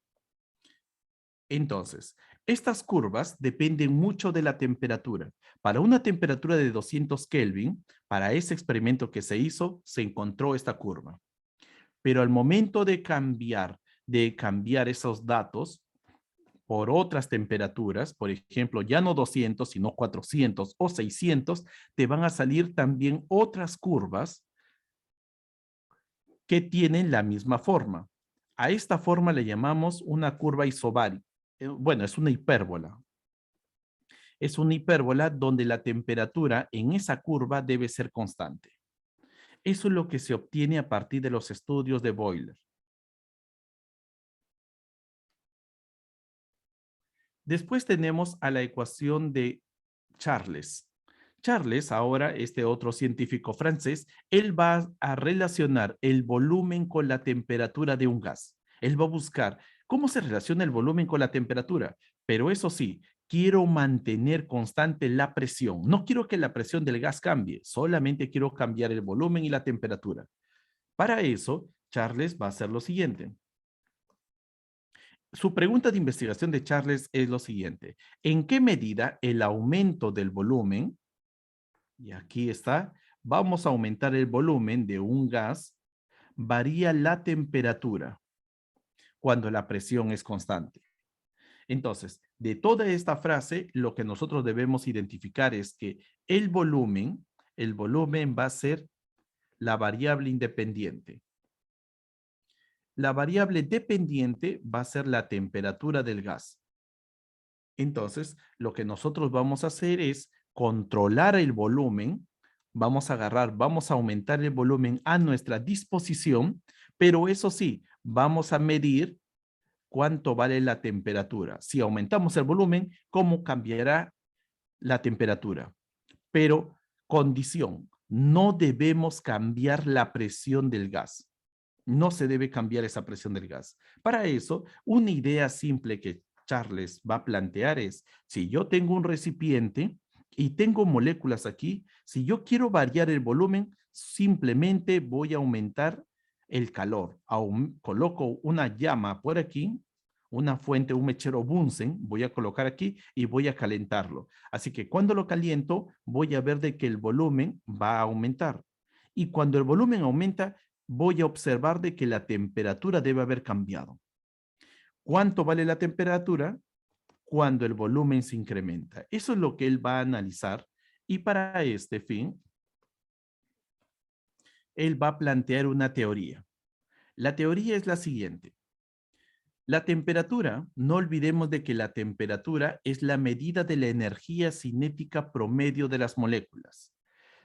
Entonces, estas curvas dependen mucho de la temperatura. Para una temperatura de 200 Kelvin, para ese experimento que se hizo, se encontró esta curva. Pero al momento de cambiar esos datos por otras temperaturas, por ejemplo, ya no 200, sino 400 o 600, te van a salir también otras curvas que tienen la misma forma. A esta forma le llamamos una curva isobárica. Bueno, es una hipérbola. Es una hipérbola donde la temperatura en esa curva debe ser constante. Eso es lo que se obtiene a partir de los estudios de Boiler. Después tenemos a la ecuación de Charles. Charles, ahora este otro científico francés, él va a relacionar el volumen con la temperatura de un gas. Él va a buscar cómo se relaciona el volumen con la temperatura, pero eso sí, quiero mantener constante la presión. No quiero que la presión del gas cambie, solamente quiero cambiar el volumen y la temperatura. Para eso, Charles va a hacer lo siguiente. Su pregunta de investigación de Charles es lo siguiente. ¿En qué medida el aumento del volumen, y aquí está, vamos a aumentar el volumen de un gas, varía la temperatura cuando la presión es constante? Entonces, de toda esta frase, lo que nosotros debemos identificar es que el volumen va a ser la variable independiente. La variable dependiente va a ser la temperatura del gas. Entonces, lo que nosotros vamos a hacer es controlar el volumen. Vamos a aumentar el volumen a nuestra disposición, pero eso sí, vamos a medir cuánto vale la temperatura. Si aumentamos el volumen, ¿cómo cambiará la temperatura? Pero condición, no debemos cambiar la presión del gas. No se debe cambiar esa presión del gas. Para eso, una idea simple que Charles va a plantear es, si yo tengo un recipiente y tengo moléculas aquí, si yo quiero variar el volumen, simplemente voy a aumentar el calor. Coloco una llama por aquí, una fuente, un mechero Bunsen, voy a colocar aquí y voy a calentarlo. Así que cuando lo caliento, voy a ver de que el volumen va a aumentar. Y cuando el volumen aumenta, voy a observar de que la temperatura debe haber cambiado. ¿Cuánto vale la temperatura? Cuando el volumen se incrementa. Eso es lo que él va a analizar y para este fin, él va a plantear una teoría. La teoría es la siguiente. La temperatura, no olvidemos de que la temperatura es la medida de la energía cinética promedio de las moléculas.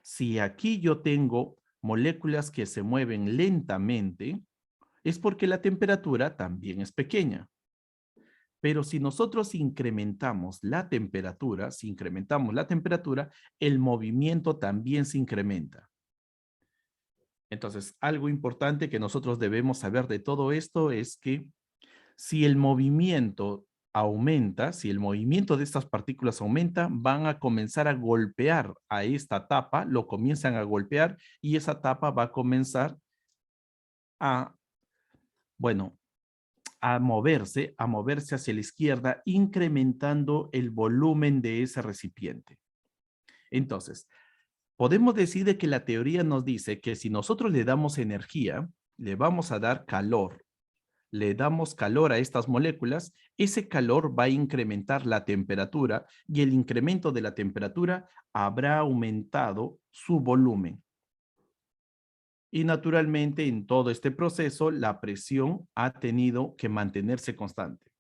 Si aquí yo tengo moléculas que se mueven lentamente, es porque la temperatura también es pequeña. Pero si nosotros incrementamos la temperatura, el movimiento también se incrementa. Entonces, algo importante que nosotros debemos saber de todo esto es que si el movimiento aumenta, si el movimiento de estas partículas aumenta, van a comenzar a golpear a esta tapa, lo comienzan a golpear y esa tapa va a comenzar a, bueno, a moverse hacia la izquierda, incrementando el volumen de ese recipiente. Entonces, podemos decir de que la teoría nos dice que si nosotros le damos energía, le vamos a dar calor, le damos calor a estas moléculas, ese calor va a incrementar la temperatura y el incremento de la temperatura habrá aumentado su volumen. Y naturalmente en todo este proceso la presión ha tenido que mantenerse constante.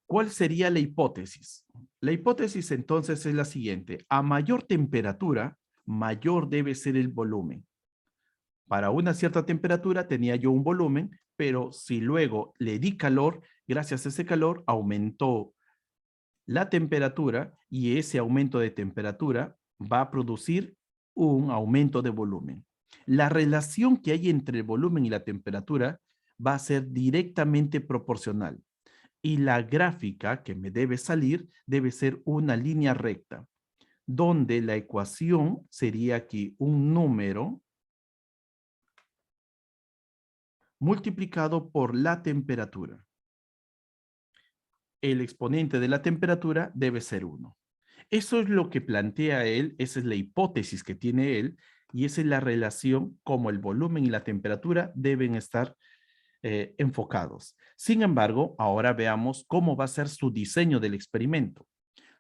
¿Cuál sería la hipótesis? La hipótesis entonces es la siguiente. A mayor temperatura, mayor debe ser el volumen. Para una cierta temperatura tenía yo un volumen, pero si luego le di calor, gracias a ese calor aumentó la temperatura y ese aumento de temperatura va a producir un aumento de volumen. La relación que hay entre el volumen y la temperatura va a ser directamente proporcional y la gráfica que me debe salir debe ser una línea recta, donde la ecuación sería aquí un número multiplicado por la temperatura. El exponente de la temperatura debe ser 1. Eso es lo que plantea él, esa es la hipótesis que tiene él, y esa es la relación como el volumen y la temperatura deben estar enfocados. Sin embargo, ahora veamos cómo va a ser su diseño del experimento.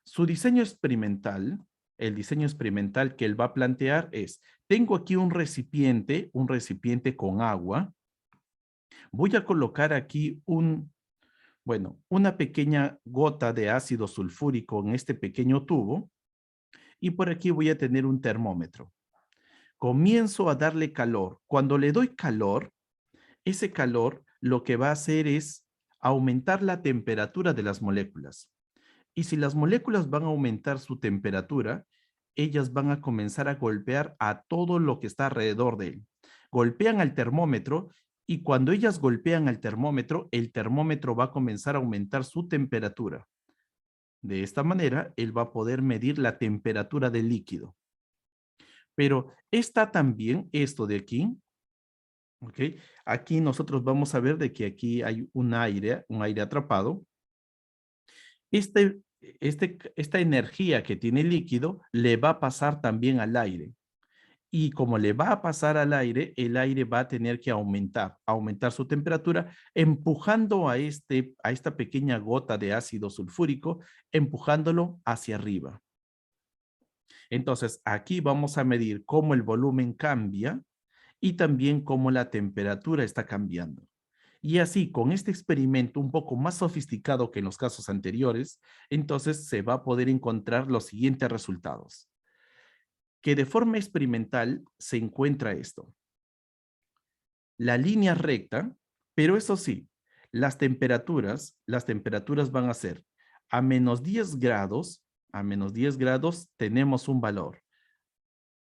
Su diseño experimental, el diseño experimental que él va a plantear es, tengo aquí un recipiente con agua, voy a colocar aquí una pequeña gota de ácido sulfúrico en este pequeño tubo y por aquí voy a tener un termómetro. Comienzo a darle calor. Cuando le doy calor, ese calor lo que va a hacer es aumentar la temperatura de las moléculas. Y si las moléculas van a aumentar su temperatura, ellas van a comenzar a golpear a todo lo que está alrededor de él. Golpean al termómetro y cuando ellas golpean al termómetro, el termómetro va a comenzar a aumentar su temperatura. De esta manera, él va a poder medir la temperatura del líquido. Pero está también esto de aquí, ¿ok? Aquí nosotros vamos a ver de que aquí hay un aire atrapado. Esta energía que tiene el líquido le va a pasar también al aire. Y como le va a pasar al aire, el aire va a tener que aumentar su temperatura, empujando a esta pequeña gota de ácido sulfúrico, empujándolo hacia arriba. Entonces, aquí vamos a medir cómo el volumen cambia y también cómo la temperatura está cambiando. Y así, con este experimento un poco más sofisticado que en los casos anteriores, entonces se va a poder encontrar los siguientes resultados. Que de forma experimental se encuentra esto. La línea recta, pero eso sí, las temperaturas van a ser a menos 10 grados, tenemos un valor.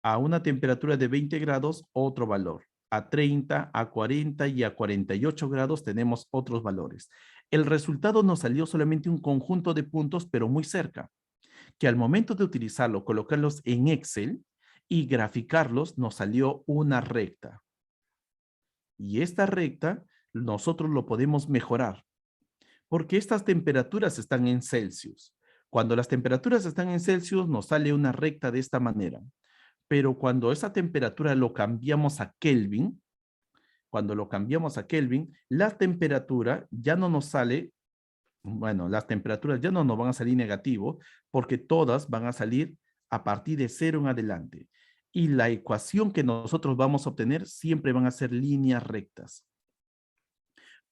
A una temperatura de 20 grados, otro valor. A 30, a 40 y a 48 grados tenemos otros valores. El resultado nos salió solamente un conjunto de puntos, pero muy cerca, que al momento de utilizarlo, colocarlos en Excel y graficarlos, nos salió una recta. Y esta recta nosotros lo podemos mejorar, porque estas temperaturas están en Celsius. Cuando las temperaturas están en Celsius, nos sale una recta de esta manera. Pero cuando esa temperatura lo cambiamos a Kelvin, la temperatura ya no nos sale, las temperaturas ya no nos van a salir negativo, porque todas van a salir a partir de 0 en adelante. Y la ecuación que nosotros vamos a obtener siempre van a ser líneas rectas.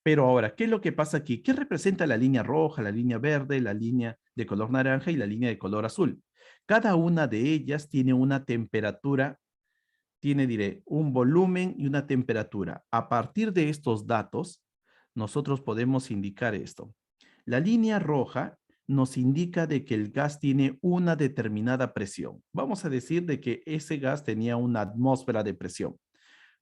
Pero ahora, ¿qué es lo que pasa aquí? ¿Qué representa la línea roja, la línea verde, la línea de color naranja y la línea de color azul? Cada una de ellas tiene una temperatura, diré, un volumen y una temperatura. A partir de estos datos, nosotros podemos indicar esto. La línea roja nos indica de que el gas tiene una determinada presión. Vamos a decir de que ese gas tenía una atmósfera de presión.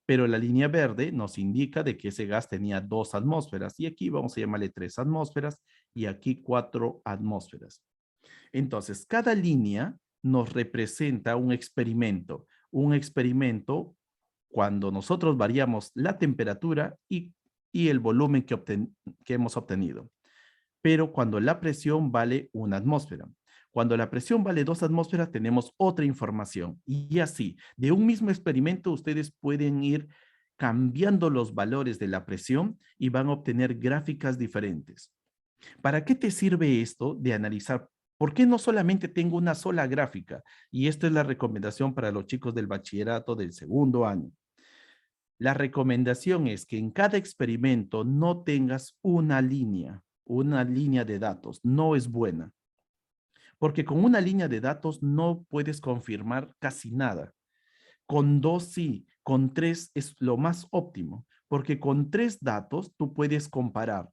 Pero la línea verde nos indica de que ese gas tenía 2 atmósferas y aquí vamos a llamarle 3 atmósferas y aquí 4 atmósferas. Entonces, cada línea nos representa un experimento. Un experimento cuando nosotros variamos la temperatura y el volumen que hemos obtenido. Pero cuando la presión vale 1 atmósfera. Cuando la presión vale 2 atmósferas, tenemos otra información. Y así, de un mismo experimento, ustedes pueden ir cambiando los valores de la presión y van a obtener gráficas diferentes. ¿Para qué te sirve esto de analizar ¿Por qué no solamente tengo una sola gráfica? Y esta es la recomendación para los chicos del bachillerato del segundo año. La recomendación es que en cada experimento no tengas una línea de datos. No es buena, porque con una línea de datos no puedes confirmar casi nada. Con dos sí, con tres es lo más óptimo, porque con tres datos tú puedes comparar.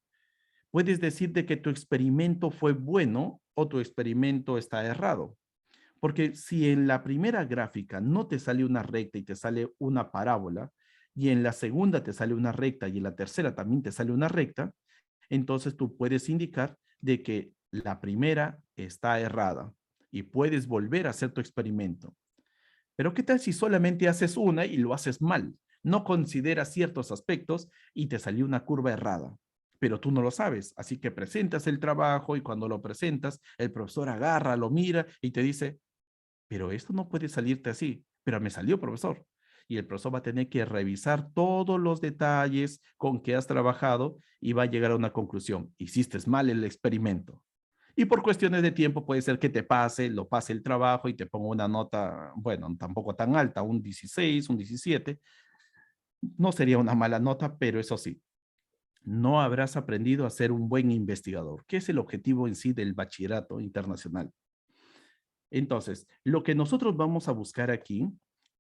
Puedes decir de que tu experimento fue bueno o tu experimento está errado. Porque si en la primera gráfica no te sale una recta y te sale una parábola, y en la segunda te sale una recta y en la tercera también te sale una recta, entonces tú puedes indicar de que la primera está errada y puedes volver a hacer tu experimento. Pero ¿qué tal si solamente haces una y lo haces mal? No consideras ciertos aspectos y te salió una curva errada, pero tú no lo sabes. Así que presentas el trabajo y cuando lo presentas, el profesor agarra, lo mira y te dice, pero esto no puede salirte así, pero me salió, profesor. Y el profesor va a tener que revisar todos los detalles con que has trabajado y va a llegar a una conclusión. Hiciste mal el experimento. Y por cuestiones de tiempo puede ser que te pase, lo pase el trabajo y te ponga una nota, bueno, tampoco tan alta, un 16, un 17. No sería una mala nota, pero eso sí, no habrás aprendido a ser un buen investigador, que es el objetivo en sí del bachillerato internacional. Entonces, lo que nosotros vamos a buscar aquí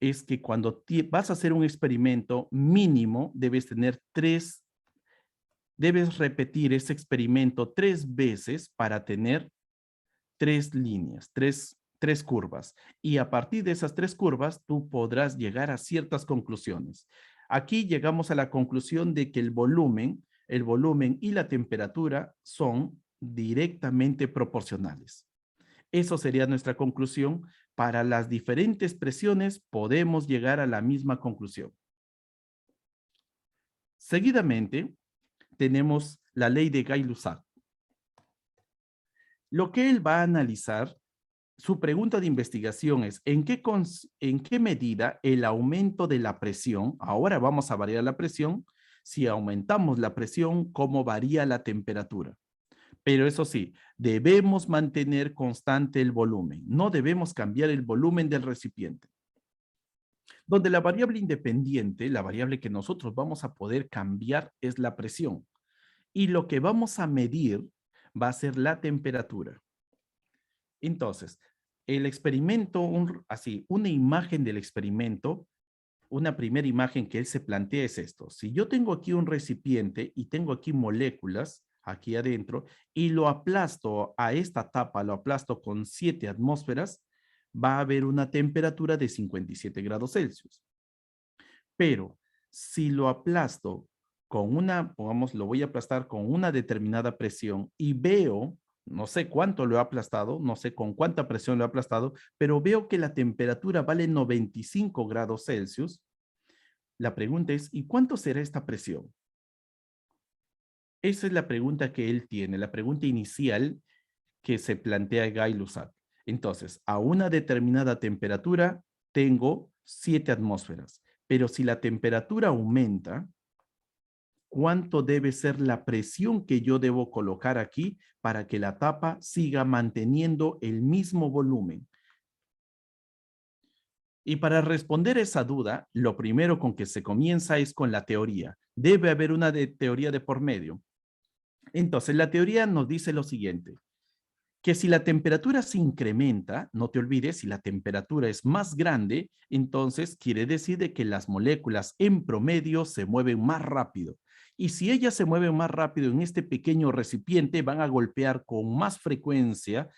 es que cuando vas a hacer un experimento mínimo, debes repetir ese experimento 3 veces para tener 3 líneas, tres curvas. Y a partir de esas 3 curvas, tú podrás llegar a ciertas conclusiones. Aquí llegamos a la conclusión de que el volumen y la temperatura son directamente proporcionales. Eso sería nuestra conclusión. Para las diferentes presiones podemos llegar a la misma conclusión. Seguidamente, tenemos la ley de Gay-Lussac. Lo que él va a analizar, su pregunta de investigación es, ¿en qué medida el aumento de la presión, ahora vamos a variar la presión, si aumentamos la presión, cómo varía la temperatura? Pero eso sí, debemos mantener constante el volumen. No debemos cambiar el volumen del recipiente. Donde la variable independiente, la variable que nosotros vamos a poder cambiar es la presión. Y lo que vamos a medir va a ser la temperatura. Entonces, el experimento, una imagen del experimento, una primera imagen que él se plantea es esto. Si yo tengo aquí un recipiente y tengo aquí moléculas aquí adentro y lo aplasto a esta tapa, lo aplasto con 7 atmósferas, va a haber una temperatura de 57 grados Celsius. Pero si lo aplasto con pongamos, lo voy a aplastar con una determinada presión y veo, no sé cuánto lo he aplastado, no sé con cuánta presión lo he aplastado, pero veo que la temperatura vale 95 grados Celsius. La pregunta es, ¿y cuánto será esta presión? Esa es la pregunta que él tiene, la pregunta inicial que se plantea Gay-Lussac. Entonces, a una determinada temperatura tengo 7 atmósferas, pero si la temperatura aumenta, ¿cuánto debe ser la presión que yo debo colocar aquí para que la tapa siga manteniendo el mismo volumen? Y para responder esa duda, lo primero con que se comienza es con la teoría. Debe haber una teoría de por medio. Entonces, la teoría nos dice lo siguiente, que si la temperatura se incrementa, no te olvides, si la temperatura es más grande, entonces quiere decir de que las moléculas en promedio se mueven más rápido. Y si ellas se mueven más rápido en este pequeño recipiente, van a golpear con más frecuencia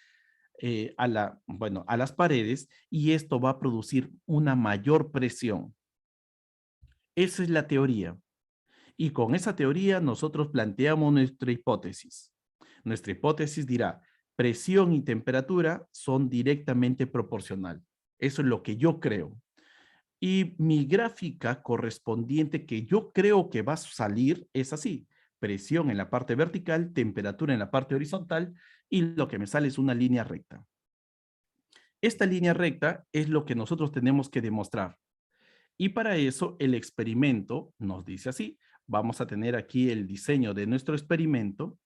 a las paredes y esto va a producir una mayor presión. Esa es la teoría. Y con esa teoría nosotros planteamos nuestra hipótesis. Nuestra hipótesis dirá, presión y temperatura son directamente proporcional. Eso es lo que yo creo. Y mi gráfica correspondiente que yo creo que va a salir es así. Presión en la parte vertical, temperatura en la parte horizontal y lo que me sale es una línea recta. Esta línea recta es lo que nosotros tenemos que demostrar. Y para eso el experimento nos dice así. Vamos a tener aquí el diseño de nuestro experimento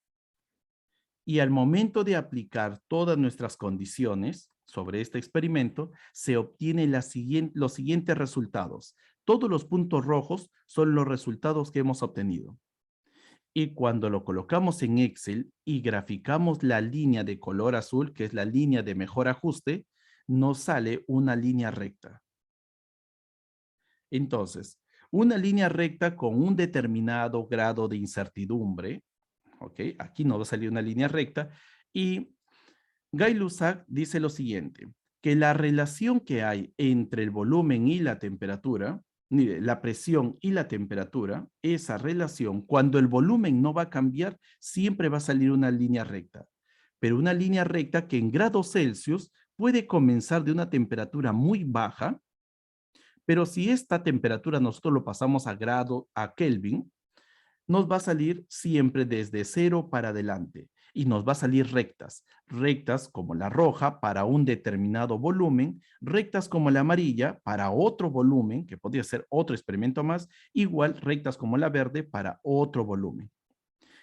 Y al momento de aplicar todas nuestras condiciones sobre este experimento, se obtienen los siguientes resultados. Todos los puntos rojos son los resultados que hemos obtenido. Y cuando lo colocamos en Excel y graficamos la línea de color azul, que es la línea de mejor ajuste, nos sale una línea recta. Entonces, una línea recta con un determinado grado de incertidumbre, ¿ok? Aquí nos va a salir una línea recta. Y Gay-Lussac dice lo siguiente, que la relación que hay entre el volumen y la temperatura, mire, la presión y la temperatura, esa relación, cuando el volumen no va a cambiar, siempre va a salir una línea recta. Pero una línea recta que en grados Celsius puede comenzar de una temperatura muy baja, pero si esta temperatura nosotros lo pasamos a Kelvin, nos va a salir siempre desde 0 para adelante y nos va a salir rectas. Rectas como la roja para un determinado volumen, rectas como la amarilla para otro volumen, que podría ser otro experimento más, igual rectas como la verde para otro volumen.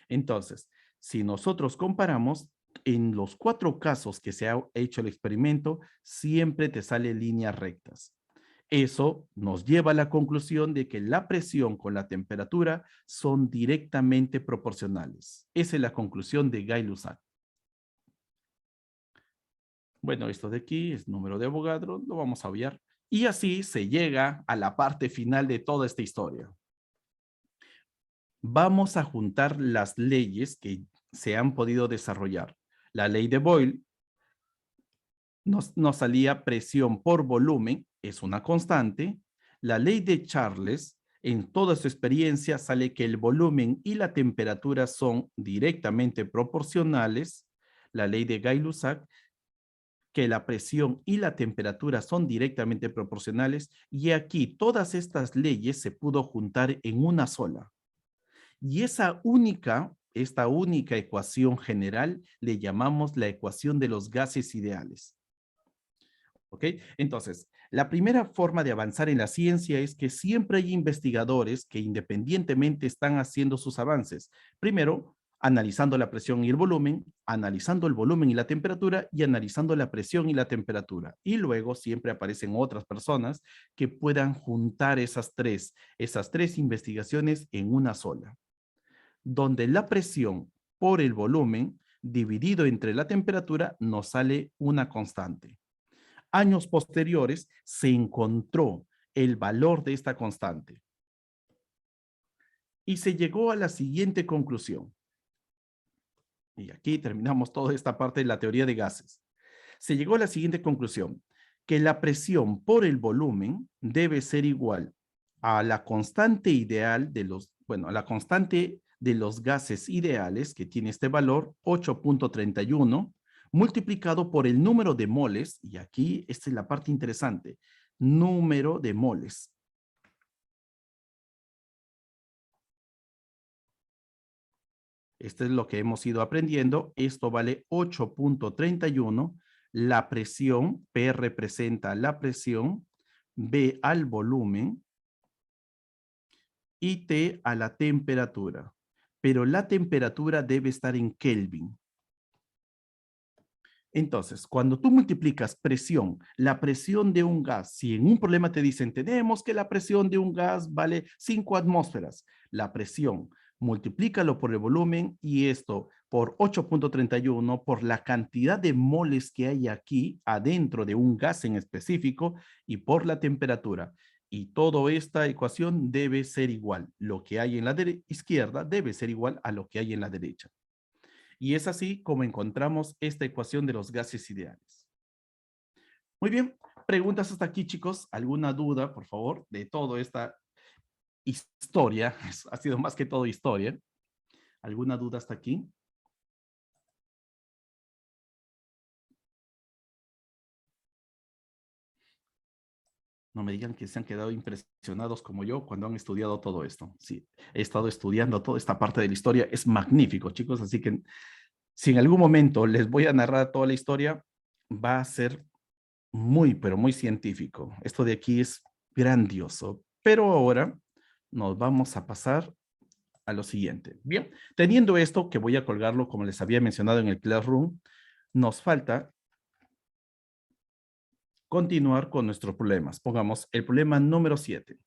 Entonces, si nosotros comparamos, en los 4 casos que se ha hecho el experimento, siempre te sale líneas rectas. Eso nos lleva a la conclusión de que la presión con la temperatura son directamente proporcionales. Esa es la conclusión de Gay-Lussac. Bueno, esto de aquí es número de Avogadro, lo vamos a obviar. Y así se llega a la parte final de toda esta historia. Vamos a juntar las leyes que se han podido desarrollar. La ley de Boyle nos salía presión por volumen, es una constante. La ley de Charles, en toda su experiencia, sale que el volumen y la temperatura son directamente proporcionales. La ley de Gay-Lussac, que la presión y la temperatura son directamente proporcionales. Y aquí todas estas leyes se pudo juntar en una sola. Y esta única ecuación general le llamamos la ecuación de los gases ideales. ¿Ok? Entonces, la primera forma de avanzar en la ciencia es que siempre hay investigadores que independientemente están haciendo sus avances. Primero, analizando la presión y el volumen, analizando el volumen y la temperatura y analizando la presión y la temperatura. Y luego siempre aparecen otras personas que puedan juntar esas tres investigaciones en una sola, donde la presión por el volumen dividido entre la temperatura nos sale una constante. Años posteriores se encontró el valor de esta constante y se llegó a la siguiente conclusión. Y aquí terminamos toda esta parte de la teoría de gases. Se llegó a la siguiente conclusión, que la presión por el volumen debe ser igual a la constante ideal de los, a la constante de los gases ideales, que tiene este valor 8.31, multiplicado por el número de moles, y aquí esta es la parte interesante, número de moles. Esto es lo que hemos ido aprendiendo. Esto vale 8.31. La presión, P representa la presión, B al volumen y T a la temperatura. Pero la temperatura debe estar en Kelvin. Entonces, cuando tú multiplicas presión, la presión de un gas, si en un problema te dicen, tenemos que la presión de un gas vale 5 atmósferas, la presión, multiplícalo por el volumen y esto por 8.31 por la cantidad de moles que hay aquí adentro de un gas en específico y por la temperatura. Y toda esta ecuación debe ser igual. Lo que hay en la izquierda debe ser igual a lo que hay en la derecha. Y es así como encontramos esta ecuación de los gases ideales. Muy bien, preguntas hasta aquí, chicos. ¿Alguna duda, por favor, de toda esta historia? Ha sido más que todo historia. ¿Alguna duda hasta aquí? No me digan que se han quedado impresionados como yo cuando han estudiado todo esto. Sí, he estado estudiando toda esta parte de la historia. Es magnífico, chicos. Así que si en algún momento les voy a narrar toda la historia, va a ser muy, pero muy científico. Esto de aquí es grandioso. Pero ahora nos vamos a pasar a lo siguiente. Bien, teniendo esto, que voy a colgarlo como les había mencionado en el Classroom, nos falta continuar con nuestros problemas. Pongamos el problema número 7.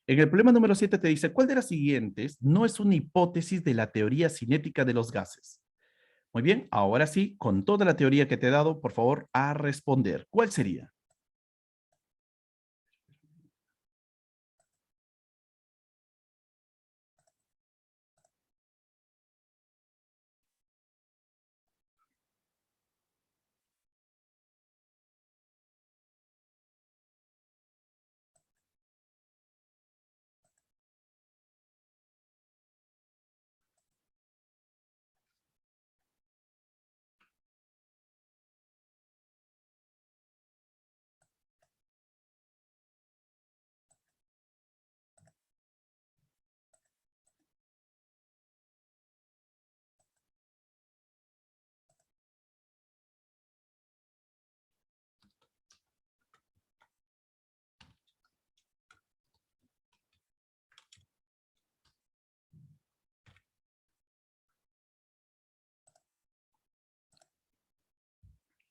En el problema número 7 te dice, ¿cuál de las siguientes no es una hipótesis de la teoría cinética de los gases? Muy bien, ahora sí, con toda la teoría que te he dado, por favor, a responder. ¿Cuál sería?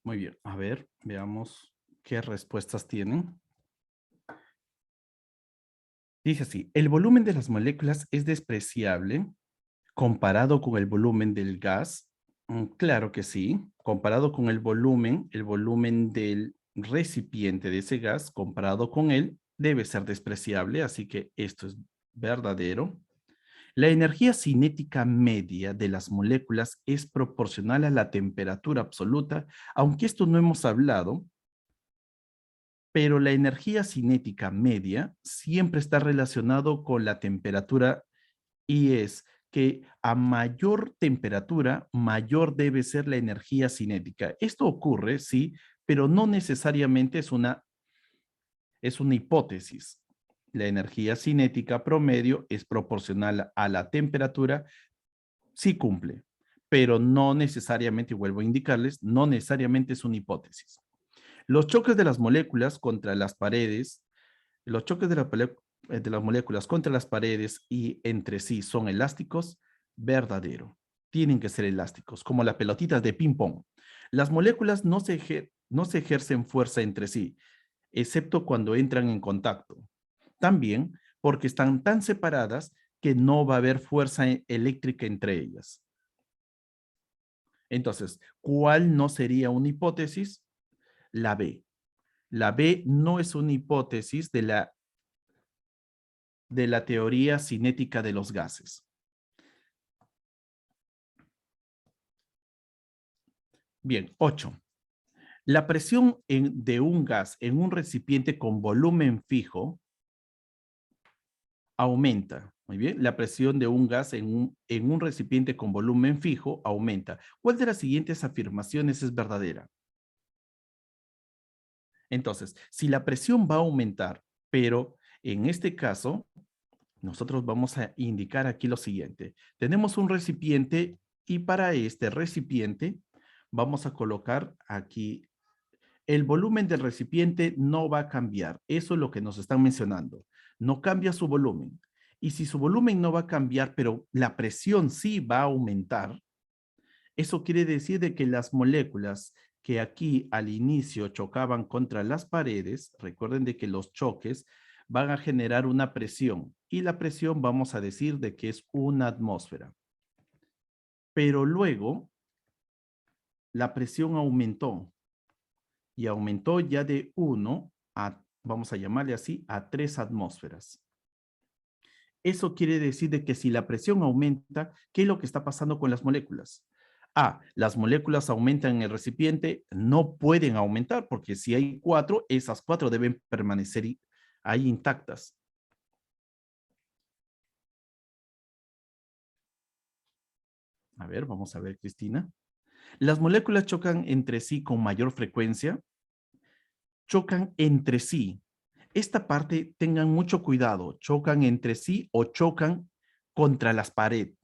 Muy bien, a ver, veamos qué respuestas tienen. Dice así, el volumen de las moléculas es despreciable comparado con el volumen del gas. Claro que sí. Comparado con el volumen del recipiente de ese gas, comparado con él, debe ser despreciable, así que esto es verdadero. La energía cinética media de las moléculas es proporcional a la temperatura absoluta, aunque esto no hemos hablado, pero la energía cinética media siempre está relacionado con la temperatura y es que a mayor temperatura, mayor debe ser la energía cinética. Esto ocurre, sí, pero no necesariamente es una hipótesis. La energía cinética promedio es proporcional a la temperatura, sí cumple, pero no necesariamente, y vuelvo a indicarles, no necesariamente es una hipótesis. Los choques de las moléculas contra las paredes, los choques de las moléculas contra las paredes y entre sí son elásticos, verdadero. Tienen que ser elásticos, como las pelotitas de ping-pong. Las moléculas no se ejercen fuerza entre sí, excepto cuando entran en contacto. También porque están tan separadas que no va a haber fuerza eléctrica entre ellas. Entonces, ¿cuál no sería una hipótesis? La B. La B no es una hipótesis de la teoría cinética de los gases. Bien, 8. La presión de un gas en un recipiente con volumen fijo aumenta. Muy bien, la presión de un gas en un recipiente con volumen fijo aumenta. ¿Cuál de las siguientes afirmaciones es verdadera? Entonces, si la presión va a aumentar, pero en este caso, nosotros vamos a indicar aquí lo siguiente. Tenemos un recipiente y para este recipiente vamos a colocar aquí el volumen del recipiente no va a cambiar. Eso es lo que nos están mencionando. No cambia su volumen. Y si su volumen no va a cambiar, pero la presión sí va a aumentar, eso quiere decir de que las moléculas que aquí al inicio chocaban contra las paredes, recuerden de que los choques van a generar una presión y la presión vamos a decir de que es una atmósfera. Pero luego la presión aumentó y aumentó ya de 1 a, vamos a llamarle así, a 3 atmósferas. Eso quiere decir de que si la presión aumenta, ¿qué es lo que está pasando con las moléculas? Las moléculas aumentan en el recipiente, no pueden aumentar porque si hay 4, esas 4 deben permanecer ahí intactas. A ver, vamos a ver, Cristina. Las moléculas chocan entre sí con mayor frecuencia, chocan entre sí. Esta parte tengan mucho cuidado, chocan entre sí o chocan contra las paredes.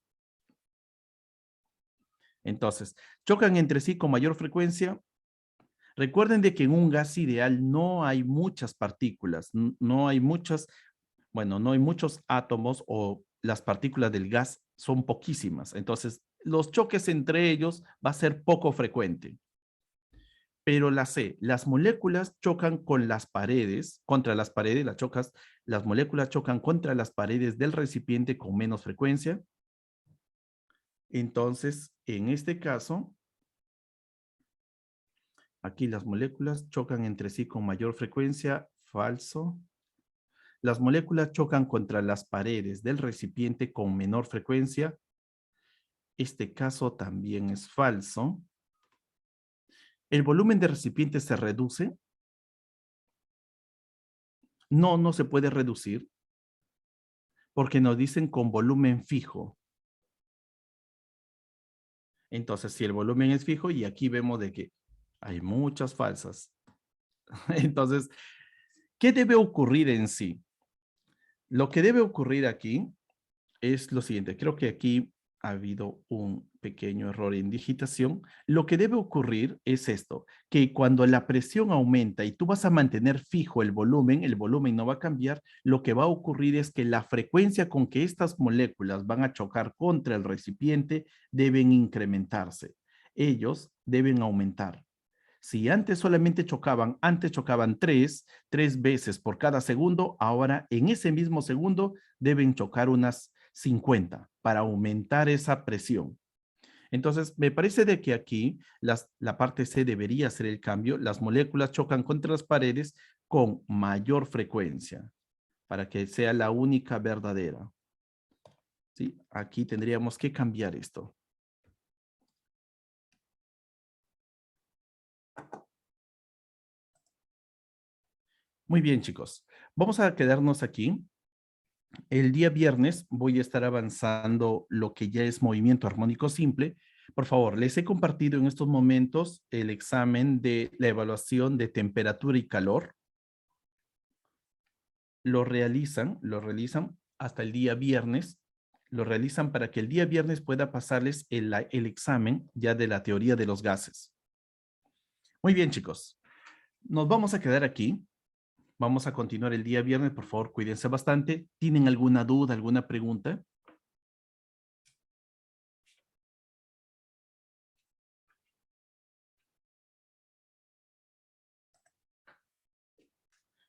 Entonces, chocan entre sí con mayor frecuencia. Recuerden de que en un gas ideal no hay muchas partículas, no hay muchas Bueno, no hay muchos átomos o las partículas del gas son poquísimas. Entonces, los choques entre ellos va a ser poco frecuente. Pero la C, las moléculas chocan con las paredes, contra las paredes, las moléculas chocan contra las paredes del recipiente con menos frecuencia. Entonces, en este caso, aquí las moléculas chocan entre sí con mayor frecuencia, falso. Las moléculas chocan contra las paredes del recipiente con menor frecuencia. Este caso también es falso. ¿El volumen del recipiente se reduce? No, no se puede reducir porque nos dicen con volumen fijo. Entonces, si el volumen es fijo, y aquí vemos de que hay muchas falsas. Entonces, ¿qué debe ocurrir en sí? Lo que debe ocurrir aquí es lo siguiente. Creo que aquí ha habido un pequeño error en digitación. Lo que debe ocurrir es esto, que cuando la presión aumenta y tú vas a mantener fijo el volumen no va a cambiar, lo que va a ocurrir es que la frecuencia con que estas moléculas van a chocar contra el recipiente deben incrementarse. Ellos deben aumentar. Si antes chocaban tres veces por cada segundo, ahora en ese mismo segundo deben chocar unas 50 para aumentar esa presión. Entonces, me parece de que aquí la parte C debería ser el cambio. Las moléculas chocan contra las paredes con mayor frecuencia para que sea la única verdadera. ¿Sí? Aquí tendríamos que cambiar esto. Muy bien, chicos. Vamos a quedarnos aquí. El día viernes voy a estar avanzando lo que ya es movimiento armónico simple. Por favor, les he compartido en estos momentos el examen de la evaluación de temperatura y calor. Lo realizan hasta el día viernes. Lo realizan para que el día viernes pueda pasarles el examen ya de la teoría de los gases. Muy bien, chicos. Nos vamos a quedar aquí. Vamos a continuar el día viernes. Por favor, cuídense bastante. ¿Tienen alguna duda, alguna pregunta?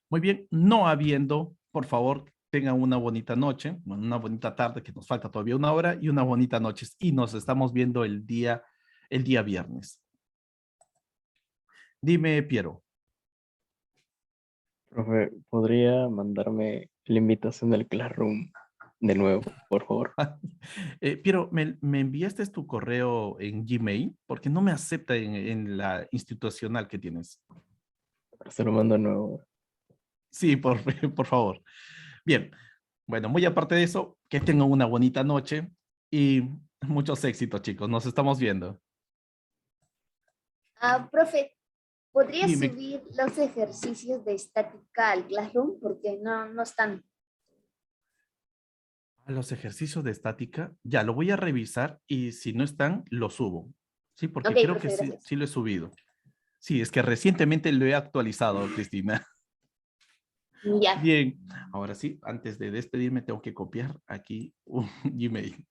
Muy bien, no habiendo, por favor, tengan una bonita noche, bueno, una bonita tarde, que nos falta todavía una hora, y una bonita noche. Y nos estamos viendo el día viernes. Dime, Piero. Profe, ¿podría mandarme la invitación del Classroom de nuevo, por favor? Piero, ¿me enviaste tu correo en Gmail? Porque no me acepta en la institucional que tienes. Se lo mando de nuevo. Sí, por favor. Bien, bueno, muy aparte de eso, que tengan una bonita noche y muchos éxitos, chicos. Nos estamos viendo. Profe, ¿podría Dime, subir los ejercicios de estática al Classroom? Porque no están. a los ejercicios de estática, ya lo voy a revisar y si no están, lo subo. Sí, porque Ok, creo que profe, sí, gracias. sí lo he subido. Sí, es que recientemente lo he actualizado, Cristina. Ya. Bien, ahora sí, antes de despedirme tengo que copiar aquí un Gmail.